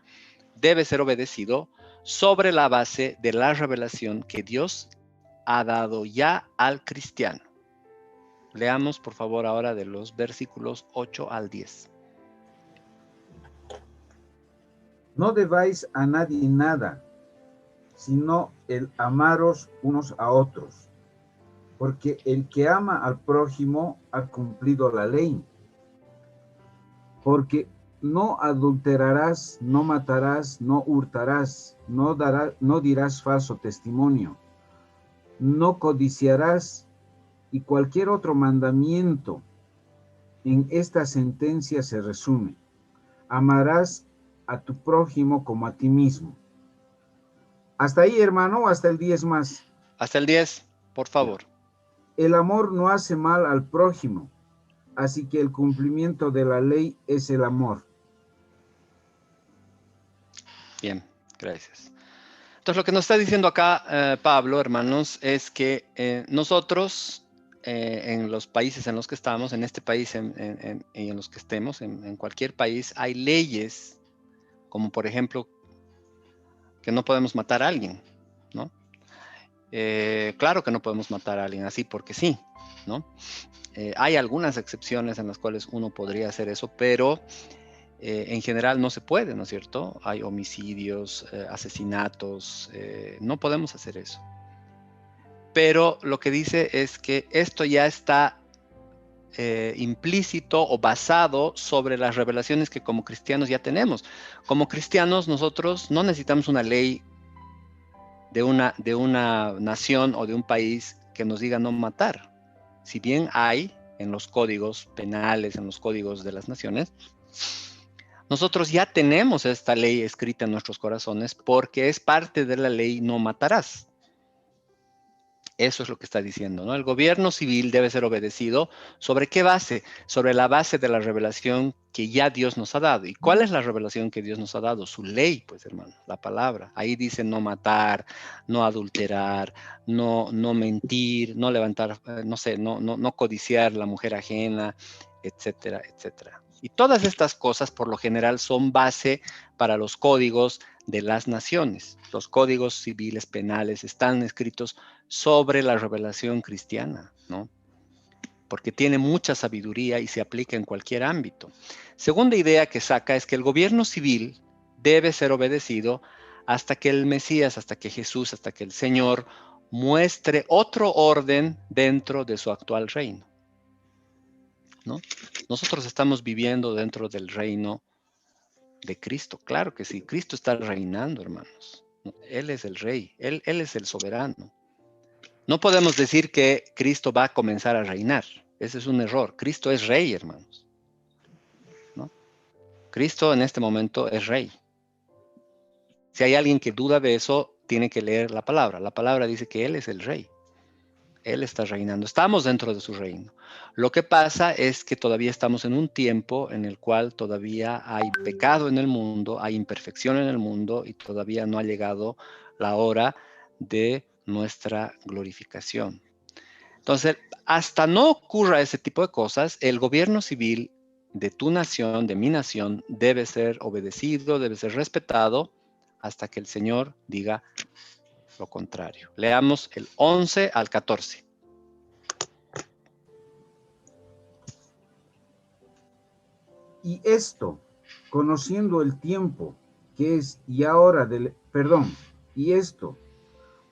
debe ser obedecido sobre la base de la revelación que Dios ha dado ya al cristiano. Leamos, por favor, ahora de los versículos 8 al 10. No debáis a nadie nada, sino el amaros unos a otros, porque el que ama al prójimo ha cumplido la ley. Porque no adulterarás, no matarás, no hurtarás, no dirás falso testimonio, no codiciarás, y cualquier otro mandamiento en esta sentencia se resume: amarás a tu prójimo como a ti mismo. Hasta ahí, hermano, o hasta el 10 más. Hasta el 10, por favor. El amor no hace mal al prójimo, así que el cumplimiento de la ley es el amor. Bien, gracias. Entonces, lo que nos está diciendo acá Pablo, hermanos, es que nosotros, en los países en los que estamos, en este país y en los que estemos, en cualquier país, hay leyes, como por ejemplo, que no podemos matar a alguien, ¿no? Claro que no podemos matar a alguien así porque sí, ¿no? Hay algunas excepciones en las cuales uno podría hacer eso, pero en general no se puede, ¿no es cierto? Hay homicidios, asesinatos, no podemos hacer eso. Pero lo que dice es que esto ya está implícito o basado sobre las revelaciones que como cristianos ya tenemos. Como cristianos nosotros no necesitamos una ley de una nación o de un país que nos diga no matar. Si bien hay en los códigos penales, en los códigos de las naciones, nosotros ya tenemos esta ley escrita en nuestros corazones porque es parte de la ley no matarás. Eso es lo que está diciendo, ¿no? El gobierno civil debe ser obedecido. ¿Sobre qué base? Sobre la base de la revelación que ya Dios nos ha dado. ¿Y cuál es la revelación que Dios nos ha dado? Su ley, pues, hermano, la palabra. Ahí dice no matar, no adulterar, no mentir, no levantar, no codiciar la mujer ajena, etcétera, etcétera. Y todas estas cosas, por lo general, son base para los códigos de las naciones. Los códigos civiles penales están escritos sobre la revelación cristiana, ¿no? Porque tiene mucha sabiduría y se aplica en cualquier ámbito. Segunda idea que saca es que el gobierno civil debe ser obedecido hasta que el Mesías, hasta que Jesús, hasta que el Señor muestre otro orden dentro de su actual reino, ¿no? Nosotros estamos viviendo dentro del reino de Cristo, claro que sí. Cristo está reinando, hermanos. Él es el rey, Él es el soberano. No podemos decir que Cristo va a comenzar a reinar. Ese es un error. Cristo es rey, hermanos, ¿no? Cristo en este momento es rey. Si hay alguien que duda de eso, tiene que leer la palabra. La palabra dice que Él es el rey. Él está reinando. Estamos dentro de su reino. Lo que pasa es que todavía estamos en un tiempo en el cual todavía hay pecado en el mundo, hay imperfección en el mundo y todavía no ha llegado la hora de nuestra glorificación. Entonces, hasta no ocurra ese tipo de cosas, el gobierno civil de tu nación, de mi nación, debe ser obedecido, debe ser respetado hasta que el Señor diga lo contrario. Leamos el 11 al 14. Y esto, conociendo el tiempo que es y ahora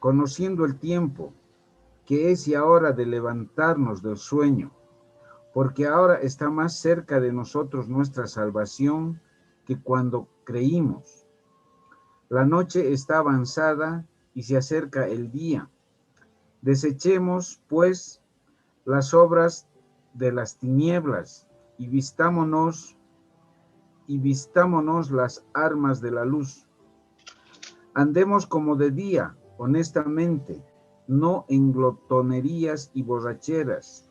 conociendo el tiempo que es y ahora de levantarnos del sueño, porque ahora está más cerca de nosotros nuestra salvación que cuando creímos. La noche está avanzada y se acerca el día. Desechemos, pues, las obras de las tinieblas y vistámonos las armas de la luz. Andemos como de día, honestamente, no en glotonerías y borracheras,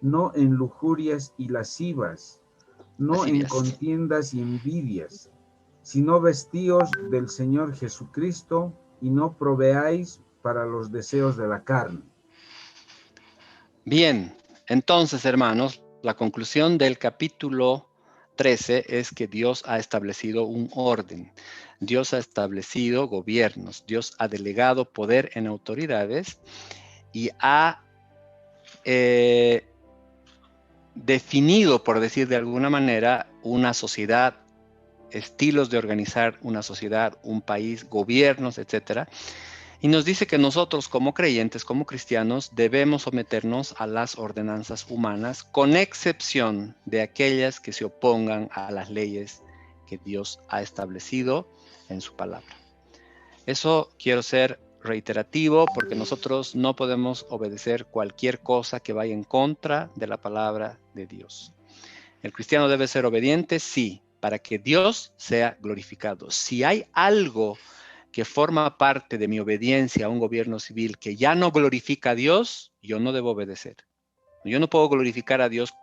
no en lujurias y lascivas, no en contiendas y envidias, sino vestíos del Señor Jesucristo y no proveáis para los deseos de la carne. Bien, entonces, hermanos, la conclusión del capítulo 13 es que Dios ha establecido un orden. Dios ha establecido gobiernos. Dios ha delegado poder en autoridades y ha definido, por decir de alguna manera, una sociedad, estilos de organizar una sociedad, un país, gobiernos, etcétera. Y nos dice que nosotros como creyentes, como cristianos, debemos someternos a las ordenanzas humanas, con excepción de aquellas que se opongan a las leyes que Dios ha establecido en su palabra. Eso quiero ser reiterativo, porque nosotros no podemos obedecer cualquier cosa que vaya en contra de la palabra de Dios. El cristiano debe ser obediente, sí, para que Dios sea glorificado. Si hay algo que forma parte de mi obediencia a un gobierno civil que ya no glorifica a Dios, yo no debo obedecer. Yo no puedo glorificar a Dios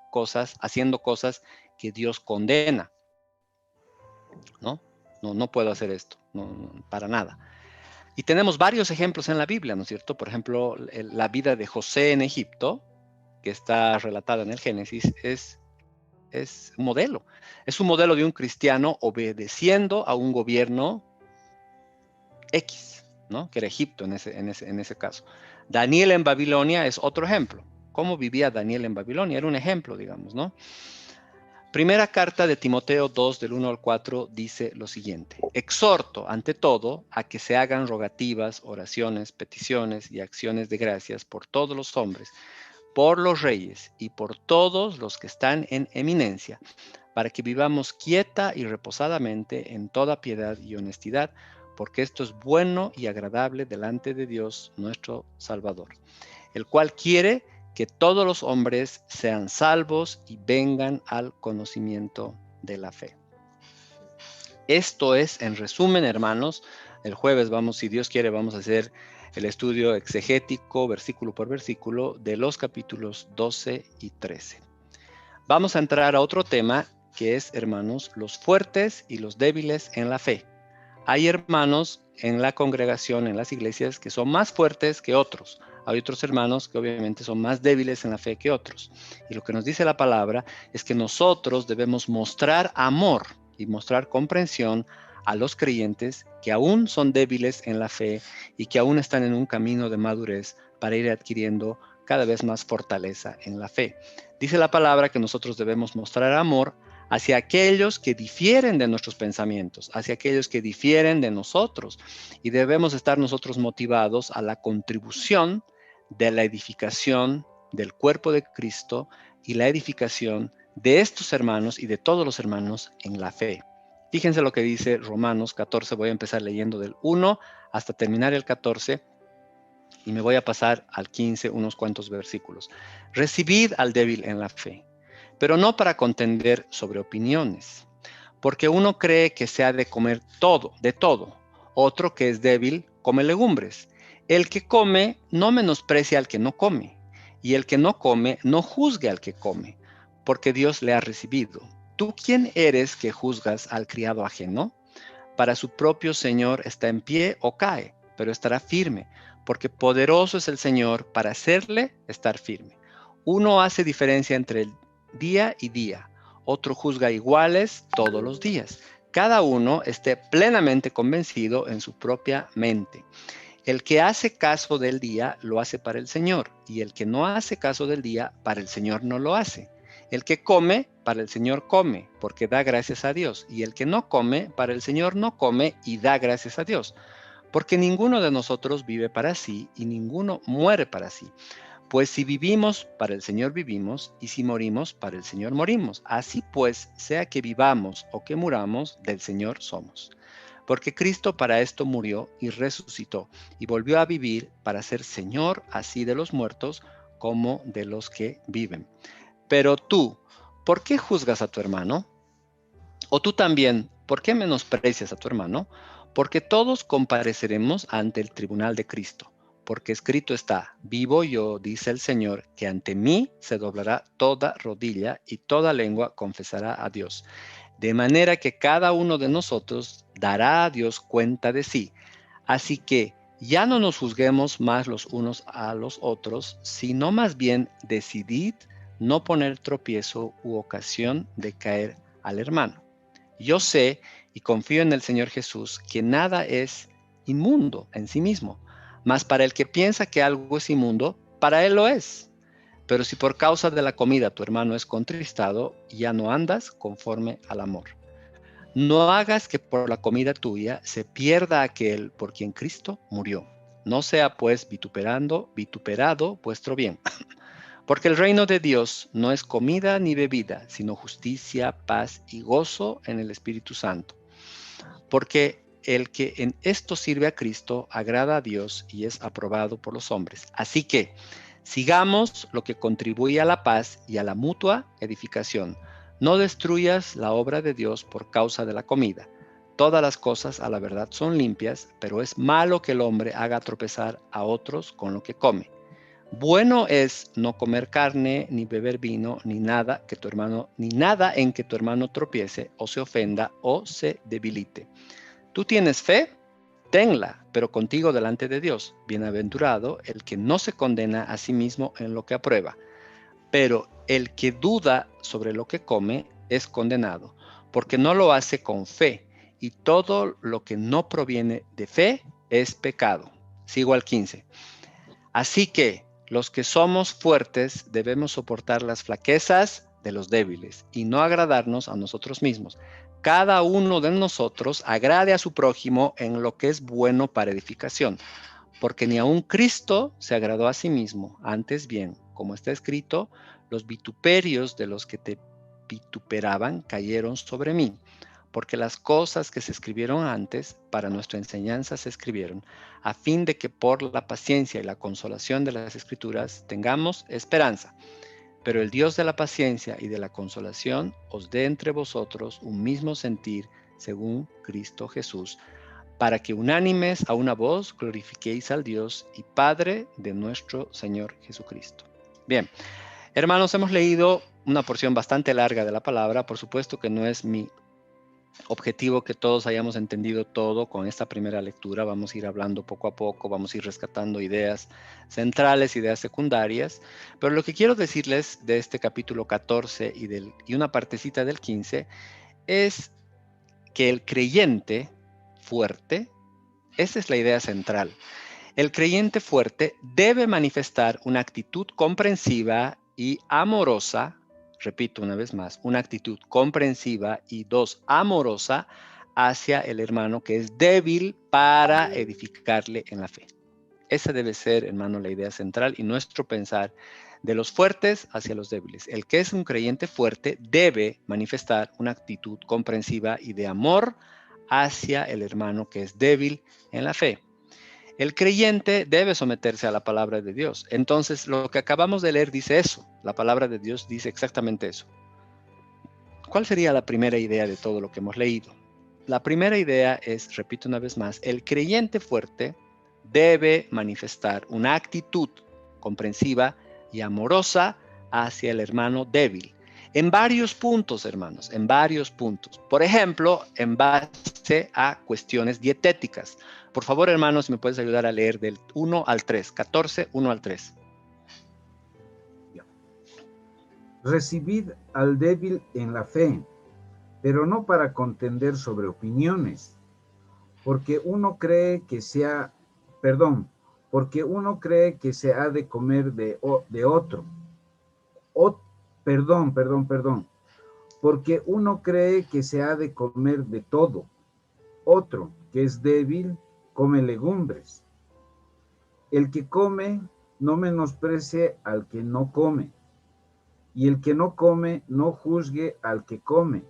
haciendo cosas que Dios condena. No puedo hacer esto, para nada. Y tenemos varios ejemplos en la Biblia, ¿no es cierto? Por ejemplo, la vida de José en Egipto, que está relatada en el Génesis, es un modelo. Es un modelo de un cristiano obedeciendo a un gobierno X, ¿no? Que era Egipto en ese caso. Daniel en Babilonia es otro ejemplo. ¿Cómo vivía Daniel en Babilonia? Era un ejemplo, digamos, ¿no? Primera carta de Timoteo 2, del 1 al 4, dice lo siguiente: exhorto, ante todo, a que se hagan rogativas, oraciones, peticiones y acciones de gracias por todos los hombres, por los reyes y por todos los que están en eminencia, para que vivamos quieta y reposadamente en toda piedad y honestidad, porque esto es bueno y agradable delante de Dios nuestro Salvador, el cual quiere que todos los hombres sean salvos y vengan al conocimiento de la fe. Esto es, en resumen, hermanos, el jueves si Dios quiere, vamos a hacer el estudio exegético, versículo por versículo, de los capítulos 12 y 13. Vamos a entrar a otro tema que es, hermanos, los fuertes y los débiles en la fe. Hay hermanos en la congregación, en las iglesias, que son más fuertes que otros. Hay otros hermanos que obviamente son más débiles en la fe que otros. Y lo que nos dice la palabra es que nosotros debemos mostrar amor y mostrar comprensión a los creyentes que aún son débiles en la fe y que aún están en un camino de madurez para ir adquiriendo cada vez más fortaleza en la fe. Dice la palabra que nosotros debemos mostrar amor hacia aquellos que difieren de nuestros pensamientos, hacia aquellos que difieren de nosotros, y debemos estar nosotros motivados a la contribución de la edificación del cuerpo de Cristo y la edificación de estos hermanos y de todos los hermanos en la fe. Fíjense lo que dice Romanos 14, voy a empezar leyendo del 1 hasta terminar el 14 y me voy a pasar al 15 unos cuantos versículos. Recibid al débil en la fe, pero no para contender sobre opiniones, porque uno cree que se ha de comer de todo, otro que es débil come legumbres. El que come no menosprecia al que no come, y el que no come no juzgue al que come, porque Dios le ha recibido. ¿Tú quién eres que juzgas al criado ajeno? Para su propio Señor está en pie o cae, pero estará firme, porque poderoso es el Señor para hacerle estar firme. Uno hace diferencia entre el día y día, otro juzga iguales todos los días. Cada uno esté plenamente convencido en su propia mente. El que hace caso del día lo hace para el Señor, y el que no hace caso del día, para el Señor no lo hace. El que come, para el Señor come, porque da gracias a Dios, y el que no come, para el Señor no come y da gracias a Dios, porque ninguno de nosotros vive para sí y ninguno muere para sí. Pues si vivimos, para el Señor vivimos, y si morimos, para el Señor morimos. Así pues, sea que vivamos o que muramos, del Señor somos. Porque Cristo para esto murió y resucitó, y volvió a vivir para ser Señor así de los muertos como de los que viven. Pero tú, ¿por qué juzgas a tu hermano? O tú también, ¿por qué menosprecias a tu hermano? Porque todos compareceremos ante el tribunal de Cristo. Porque escrito está: vivo yo, dice el Señor, que ante mí se doblará toda rodilla y toda lengua confesará a Dios. De manera que cada uno de nosotros dará a Dios cuenta de sí. Así que ya no nos juzguemos más los unos a los otros, sino más bien decidid no poner tropiezo u ocasión de caer al hermano. Yo sé y confío en el Señor Jesús que nada es inmundo en sí mismo, mas para el que piensa que algo es inmundo, para él lo es. Pero si por causa de la comida tu hermano es contristado, ya no andas conforme al amor. No hagas que por la comida tuya se pierda aquel por quien Cristo murió. No sea pues vituperado vuestro bien. Porque el reino de Dios no es comida ni bebida, sino justicia, paz y gozo en el Espíritu Santo. Porque el que en esto sirve a Cristo agrada a Dios y es aprobado por los hombres. Así que sigamos lo que contribuye a la paz y a la mutua edificación. No destruyas la obra de Dios por causa de la comida. Todas las cosas a la verdad son limpias, pero es malo que el hombre haga tropezar a otros con lo que come. Bueno es no comer carne, ni beber vino, ni nada en que tu hermano tropiece o se ofenda o se debilite. ¿Tú tienes fe? Tenla, pero contigo delante de Dios. Bienaventurado el que no se condena a sí mismo en lo que aprueba. Pero el que duda sobre lo que come es condenado, porque no lo hace con fe, y todo lo que no proviene de fe es pecado. Sigo al 15. Así que los que somos fuertes debemos soportar las flaquezas de los débiles y no agradarnos a nosotros mismos. Cada uno de nosotros agrade a su prójimo en lo que es bueno para edificación, porque ni aun Cristo se agradó a sí mismo. Antes bien, como está escrito, los vituperios de los que te vituperaban cayeron sobre mí, porque las cosas que se escribieron antes para nuestra enseñanza se escribieron, a fin de que por la paciencia y la consolación de las Escrituras tengamos esperanza. Pero el Dios de la paciencia y de la consolación os dé entre vosotros un mismo sentir según Cristo Jesús, para que unánimes a una voz glorifiquéis al Dios y Padre de nuestro Señor Jesucristo. Bien, hermanos, hemos leído una porción bastante larga de la palabra. Por supuesto que no es mi objetivo que todos hayamos entendido todo con esta primera lectura. Vamos a ir hablando poco a poco, vamos a ir rescatando ideas centrales, ideas secundarias, pero lo que quiero decirles de este capítulo 14 y una partecita del 15 es que el creyente fuerte, esa es la idea central, el creyente fuerte debe manifestar una actitud comprensiva y amorosa. Repito una vez más, una actitud comprensiva y amorosa hacia el hermano que es débil para edificarle en la fe. Esa debe ser, hermano, la idea central y nuestro pensar de los fuertes hacia los débiles. El que es un creyente fuerte debe manifestar una actitud comprensiva y de amor hacia el hermano que es débil en la fe. El creyente debe someterse a la palabra de Dios. Entonces, lo que acabamos de leer dice eso. La palabra de Dios dice exactamente eso. ¿Cuál sería la primera idea de todo lo que hemos leído? La primera idea es, repito una vez más, el creyente fuerte debe manifestar una actitud comprensiva y amorosa hacia el hermano débil. En varios puntos, hermanos, en varios puntos. Por ejemplo, en base a cuestiones dietéticas. Por favor, hermanos, ¿me puedes ayudar a leer del 1 al 3? 14, 1 al 3. Recibid al débil en la fe, pero no para contender sobre opiniones, porque uno cree que se ha de comer de otro. Porque uno cree que se ha de comer de todo. Otro, que es débil, come legumbres. El que come, no menosprecie al que no come. Y el que no come, no juzgue al que come,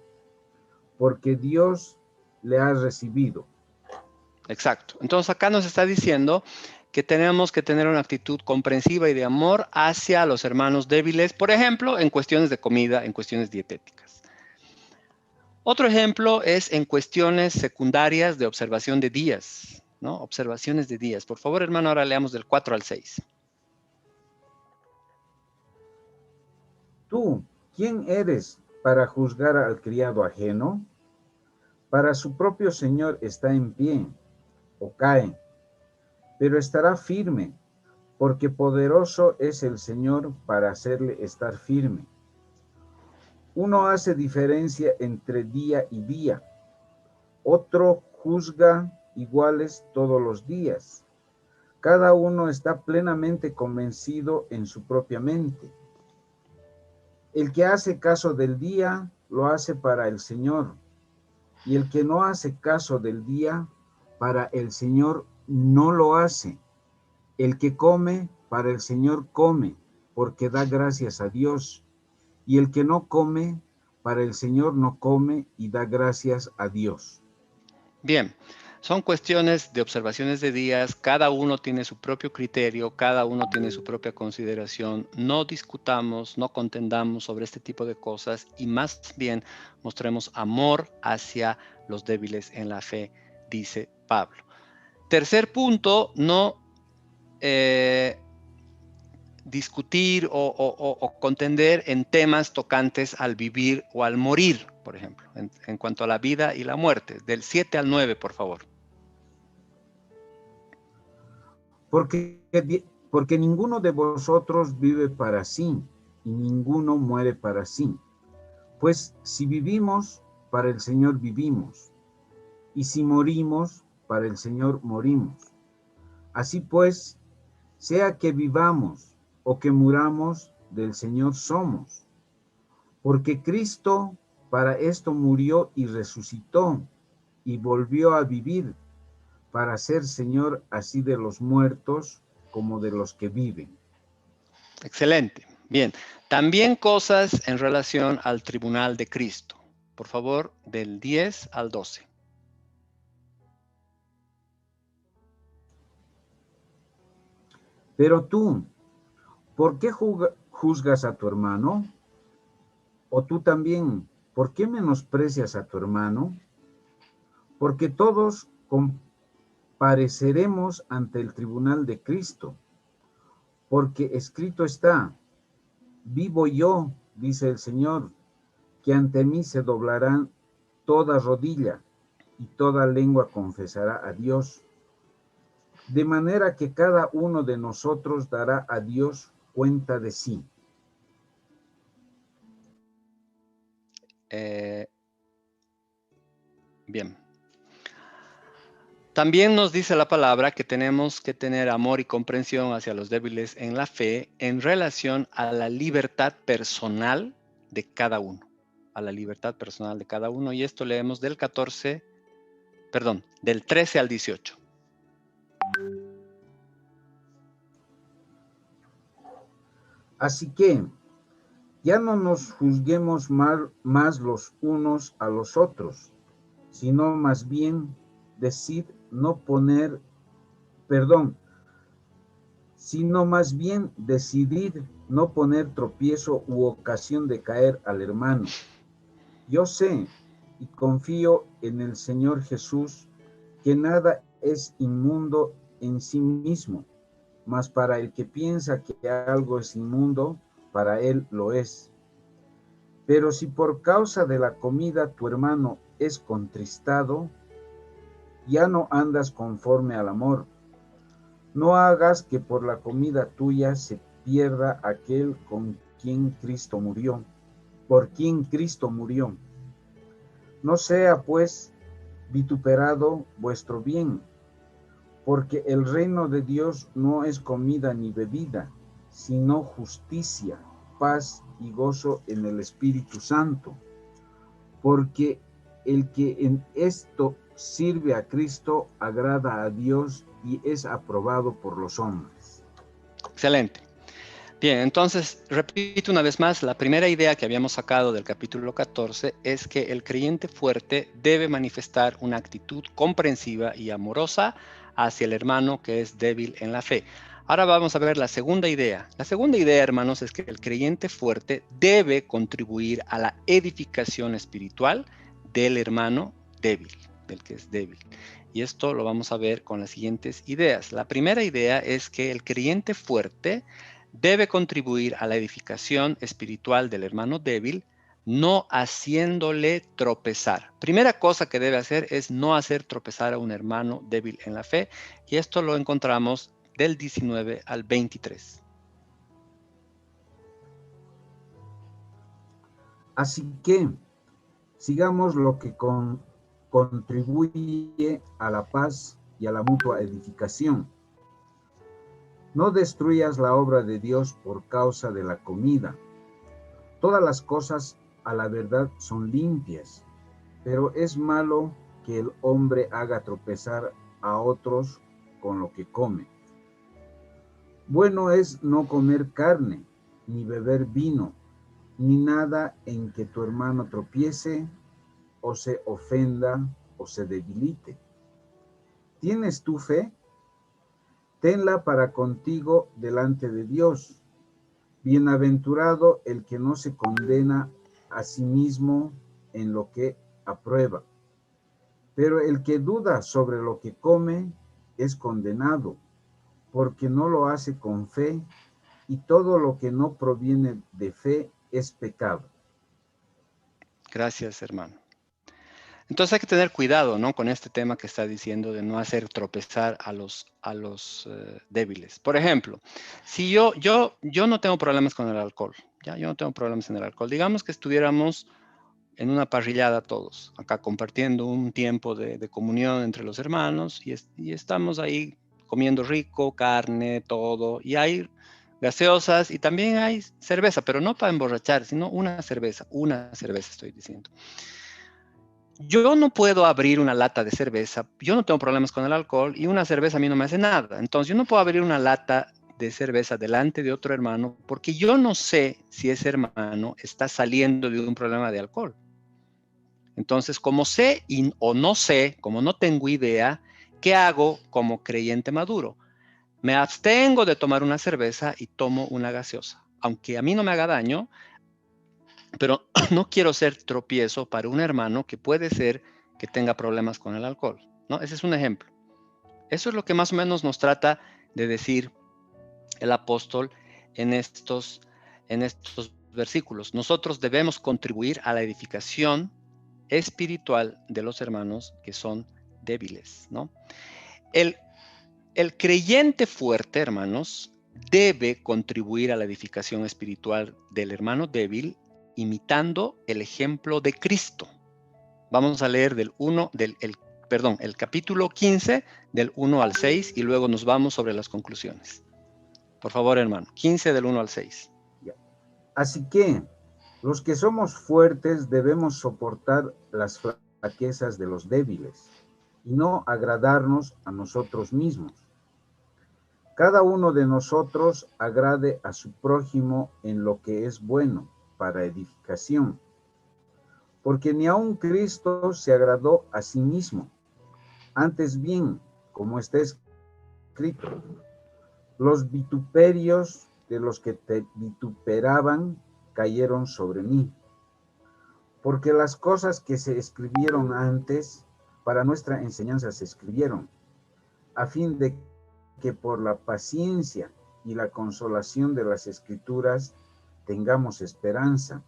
porque Dios le ha recibido. Exacto. Entonces acá nos está diciendo que tenemos que tener una actitud comprensiva y de amor hacia los hermanos débiles, por ejemplo, en cuestiones de comida, en cuestiones dietéticas. Otro ejemplo es en cuestiones secundarias de observación de días, ¿no? Observaciones de días. Por favor, hermano, ahora leamos del 4 al 6. Tú, ¿quién eres para juzgar al criado ajeno? Para su propio Señor está en pie, o cae, pero estará firme, porque poderoso es el Señor para hacerle estar firme. Uno hace diferencia entre día y día, otro juzga iguales todos los días. Cada uno está plenamente convencido en su propia mente. El que hace caso del día, lo hace para el Señor, y el que no hace caso del día, para el Señor no lo hace. El que come, para el Señor come, porque da gracias a Dios. Y el que no come, para el Señor no come y da gracias a Dios. Bien, son cuestiones de observaciones de días, cada uno tiene su propio criterio, cada uno tiene su propia consideración. No discutamos, no contendamos sobre este tipo de cosas y más bien mostremos amor hacia los débiles en la fe, dice Pablo. Tercer punto, no discutir o contender en temas tocantes al vivir o al morir, por ejemplo, en cuanto a la vida y la muerte. Del 7 al 9, por favor. Porque ninguno de vosotros vive para sí, y ninguno muere para sí. Pues si vivimos, para el Señor vivimos, y si morimos, para el Señor morimos. Así pues, sea que vivamos o que muramos, del Señor somos. Porque Cristo para esto murió y resucitó, y volvió a vivir, para ser Señor así de los muertos como de los que viven. Excelente. Bien. También cosas en relación al tribunal de Cristo. Por favor, del 10 al 12. Pero tú, ¿por qué juzgas a tu hermano? ¿O tú también, por qué menosprecias a tu hermano? Porque todos compareceremos ante el tribunal de Cristo. Porque escrito está, vivo yo, dice el Señor, que ante mí se doblarán toda rodilla y toda lengua confesará a Dios. De manera que cada uno de nosotros dará a Dios cuenta de sí. Bien. También nos dice la palabra que tenemos que tener amor y comprensión hacia los débiles en la fe en relación a la libertad personal de cada uno. A la libertad personal de cada uno. Y esto leemos del 13 al 18. Así que ya no nos juzguemos más los unos a los otros, sino más bien decidid no poner tropiezo u ocasión de caer al hermano. Yo sé y confío en el Señor Jesús que nada es inmundo en sí mismo, mas para el que piensa que algo es inmundo, para él lo es. Pero si por causa de la comida tu hermano es contristado, ya no andas conforme al amor. No hagas que por la comida tuya se pierda aquel por quien Cristo murió. No sea pues vituperado vuestro bien, porque el reino de Dios no es comida ni bebida, sino justicia, paz y gozo en el Espíritu Santo. Porque el que en esto sirve a Cristo agrada a Dios y es aprobado por los hombres. Excelente. Bien, entonces, repito una vez más, la primera idea que habíamos sacado del capítulo 14 es que el creyente fuerte debe manifestar una actitud comprensiva y amorosa hacia el hermano que es débil en la fe. Ahora vamos a ver la segunda idea. La segunda idea, hermanos, es que el creyente fuerte debe contribuir a la edificación espiritual del hermano débil, del que es débil. Y esto lo vamos a ver con las siguientes ideas. La primera idea es que el creyente fuerte debe contribuir a la edificación espiritual del hermano débil, no haciéndole tropezar. Primera cosa que debe hacer es no hacer tropezar a un hermano débil en la fe, y esto lo encontramos del 19 al 23. Así que sigamos lo que contribuye a la paz y a la mutua edificación. No destruyas la obra de Dios por causa de la comida. Todas las cosas a la verdad son limpias, pero es malo que el hombre haga tropezar a otros con lo que come. Bueno es no comer carne, ni beber vino, ni nada en que tu hermano tropiece, o se ofenda, o se debilite. ¿Tienes tu fe? Tenla para contigo delante de Dios. Bienaventurado el que no se condena a sí mismo en lo que aprueba. Pero el que duda sobre lo que come es condenado, porque no lo hace con fe, y todo lo que no proviene de fe es pecado. Gracias, hermano. Entonces hay que tener cuidado, ¿no? Con este tema que está diciendo de no hacer tropezar a los débiles. Por ejemplo, si yo no tengo problemas con el alcohol, ¿ya? Yo no tengo problemas en el alcohol. Digamos que estuviéramos en una parrillada todos, acá compartiendo un tiempo de comunión entre los hermanos y estamos ahí comiendo rico, carne, todo, y hay gaseosas y también hay cerveza, pero no para emborrachar, sino una cerveza estoy diciendo. Yo no puedo abrir una lata de cerveza, yo no tengo problemas con el alcohol y una cerveza a mí no me hace nada. Entonces yo no puedo abrir una lata de cerveza delante de otro hermano porque yo no sé si ese hermano está saliendo de un problema de alcohol. Entonces, como sé o no sé, como no tengo idea, ¿qué hago como creyente maduro? Me abstengo de tomar una cerveza y tomo una gaseosa. Aunque a mí no me haga daño, pero no quiero ser tropiezo para un hermano que puede ser que tenga problemas con el alcohol, ¿no? Ese es un ejemplo. Eso es lo que más o menos nos trata de decir el apóstol en estos versículos. Nosotros debemos contribuir a la edificación espiritual de los hermanos que son débiles, ¿no? El creyente fuerte, hermanos, debe contribuir a la edificación espiritual del hermano débil imitando el ejemplo de Cristo. Vamos a leer el capítulo 15 del 1 al 6 y luego nos vamos sobre las conclusiones. Por favor, hermano, 15 del 1 al 6. Así que los que somos fuertes debemos soportar las flaquezas de los débiles y no agradarnos a nosotros mismos. Cada uno de nosotros agrade a su prójimo en lo que es bueno para edificación, porque ni aun Cristo se agradó a sí mismo. Antes bien, como está escrito, los vituperios de los que te vituperaban cayeron sobre mí. Porque las cosas que se escribieron antes, para nuestra enseñanza se escribieron, a fin de que por la paciencia y la consolación de las Escrituras tengamos esperanza.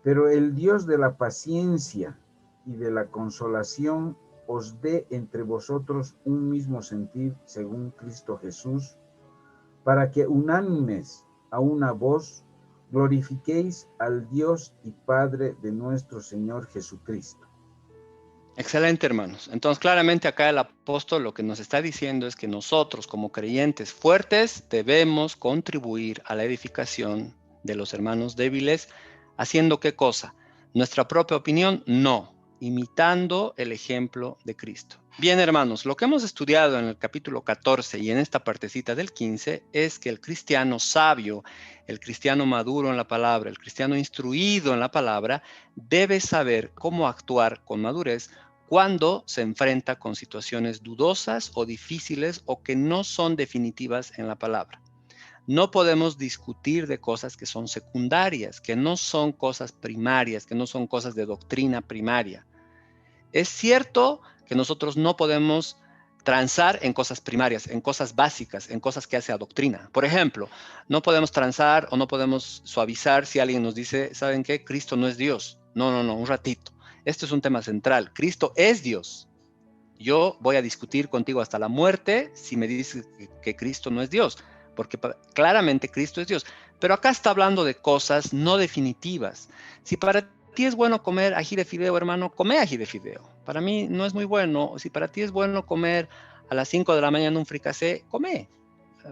Pero el Dios de la paciencia y de la consolación os dé entre vosotros un mismo sentir según Cristo Jesús, para que unánimes a una voz glorifiquéis al Dios y Padre de nuestro Señor Jesucristo. Excelente, hermanos. Entonces, claramente acá el apóstol lo que nos está diciendo es que nosotros, como creyentes fuertes, debemos contribuir a la edificación de los hermanos débiles, ¿haciendo qué cosa? ¿Nuestra propia opinión? No, imitando el ejemplo de Cristo. Bien, hermanos, lo que hemos estudiado en el capítulo 14 y en esta partecita del 15 es que el cristiano sabio, el cristiano maduro en la palabra, el cristiano instruido en la palabra, debe saber cómo actuar con madurez cuando se enfrenta con situaciones dudosas o difíciles o que no son definitivas en la palabra. No podemos discutir de cosas que son secundarias, que no son cosas primarias, que no son cosas de doctrina primaria. Es cierto que nosotros no podemos transar en cosas primarias, en cosas básicas, en cosas que hace a doctrina. Por ejemplo, no podemos transar o no podemos suavizar si alguien nos dice, ¿saben qué? Cristo no es Dios. No, un ratito. Esto es un tema central. Cristo es Dios. Yo voy a discutir contigo hasta la muerte si me dices que Cristo no es Dios, porque claramente Cristo es Dios. Pero acá está hablando de cosas no definitivas. Si para ti es bueno comer ají de fideo, hermano, come ají de fideo. Para mí no es muy bueno. Si para ti es bueno comer a las 5 de la mañana un fricasé, come.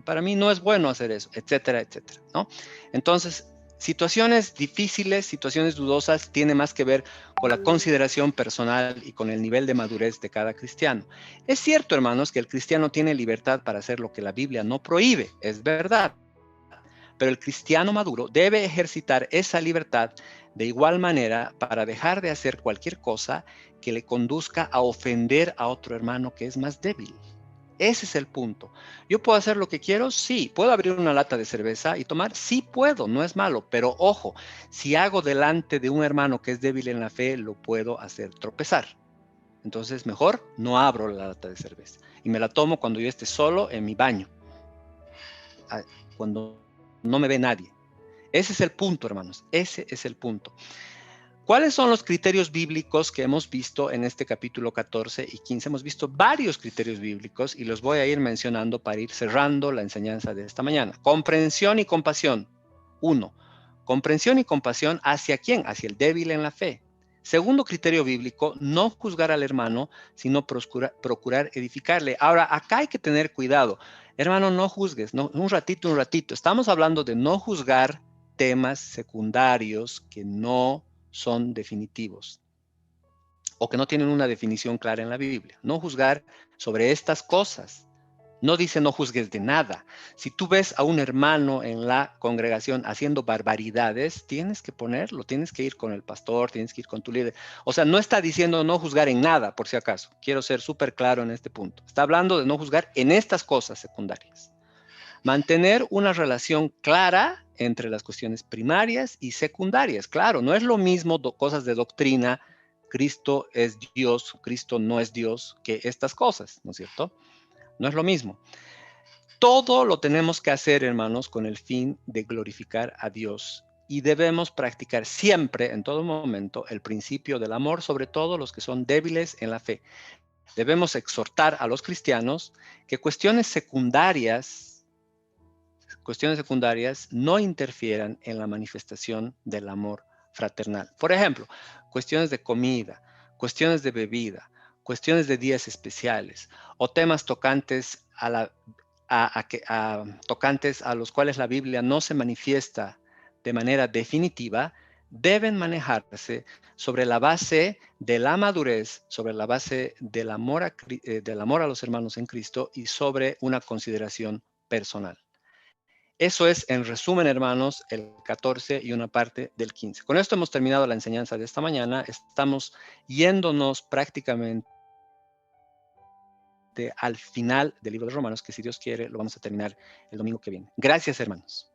Para mí no es bueno hacer eso, etcétera, etcétera, ¿no? Entonces, Situaciones difíciles, situaciones dudosas, tiene más que ver con la consideración personal y con el nivel de madurez de cada cristiano. Es cierto, hermanos, que el cristiano tiene libertad para hacer lo que la Biblia no prohíbe, es verdad. Pero el cristiano maduro debe ejercitar esa libertad de igual manera para dejar de hacer cualquier cosa que le conduzca a ofender a otro hermano que es más débil. Ese es el punto. ¿Yo puedo hacer lo que quiero? Sí. ¿Puedo abrir una lata de cerveza y tomar? Sí puedo, no es malo. Pero ojo, si hago delante de un hermano que es débil en la fe, lo puedo hacer tropezar. Entonces mejor no abro la lata de cerveza. Y me la tomo cuando yo esté solo en mi baño. Cuando no me ve nadie. Ese es el punto, hermanos. Ese es el punto. ¿Cuáles son los criterios bíblicos que hemos visto en este capítulo 14 y 15? Hemos visto varios criterios bíblicos y los voy a ir mencionando para ir cerrando la enseñanza de esta mañana. Comprensión y compasión. 1. Comprensión y compasión ¿hacia quién? Hacia el débil en la fe. Segundo criterio bíblico, no juzgar al hermano, sino procurar edificarle. Ahora, acá hay que tener cuidado. Hermano, no juzgues, no, un ratito. Estamos hablando de no juzgar temas secundarios que no son definitivos o que no tienen una definición clara en la Biblia. No juzgar sobre estas cosas. No dice no juzgues de nada. Si tú ves a un hermano en la congregación haciendo barbaridades, tienes que ponerlo, tienes que ir con el pastor, tienes que ir con tu líder. O sea, no está diciendo no juzgar en nada, por si acaso. Quiero ser súper claro en este punto. Está hablando de no juzgar en estas cosas secundarias. Mantener una relación clara entre las cuestiones primarias y secundarias. Claro, no es lo mismo cosas de doctrina, Cristo es Dios, Cristo no es Dios, que estas cosas, ¿no es cierto? No es lo mismo. Todo lo tenemos que hacer, hermanos, con el fin de glorificar a Dios. Y debemos practicar siempre, en todo momento, el principio del amor, sobre todo los que son débiles en la fe. Debemos exhortar a los cristianos que cuestiones secundarias no interfieran en la manifestación del amor fraternal. Por ejemplo, cuestiones de comida, cuestiones de bebida, cuestiones de días especiales o temas tocantes tocantes a los cuales la Biblia no se manifiesta de manera definitiva, deben manejarse sobre la base de la madurez, sobre la base del amor a los hermanos en Cristo y sobre una consideración personal. Eso es, en resumen, hermanos, el 14 y una parte del 15. Con esto hemos terminado la enseñanza de esta mañana. Estamos yéndonos prácticamente al final del libro de Romanos, que si Dios quiere, lo vamos a terminar el domingo que viene. Gracias, hermanos.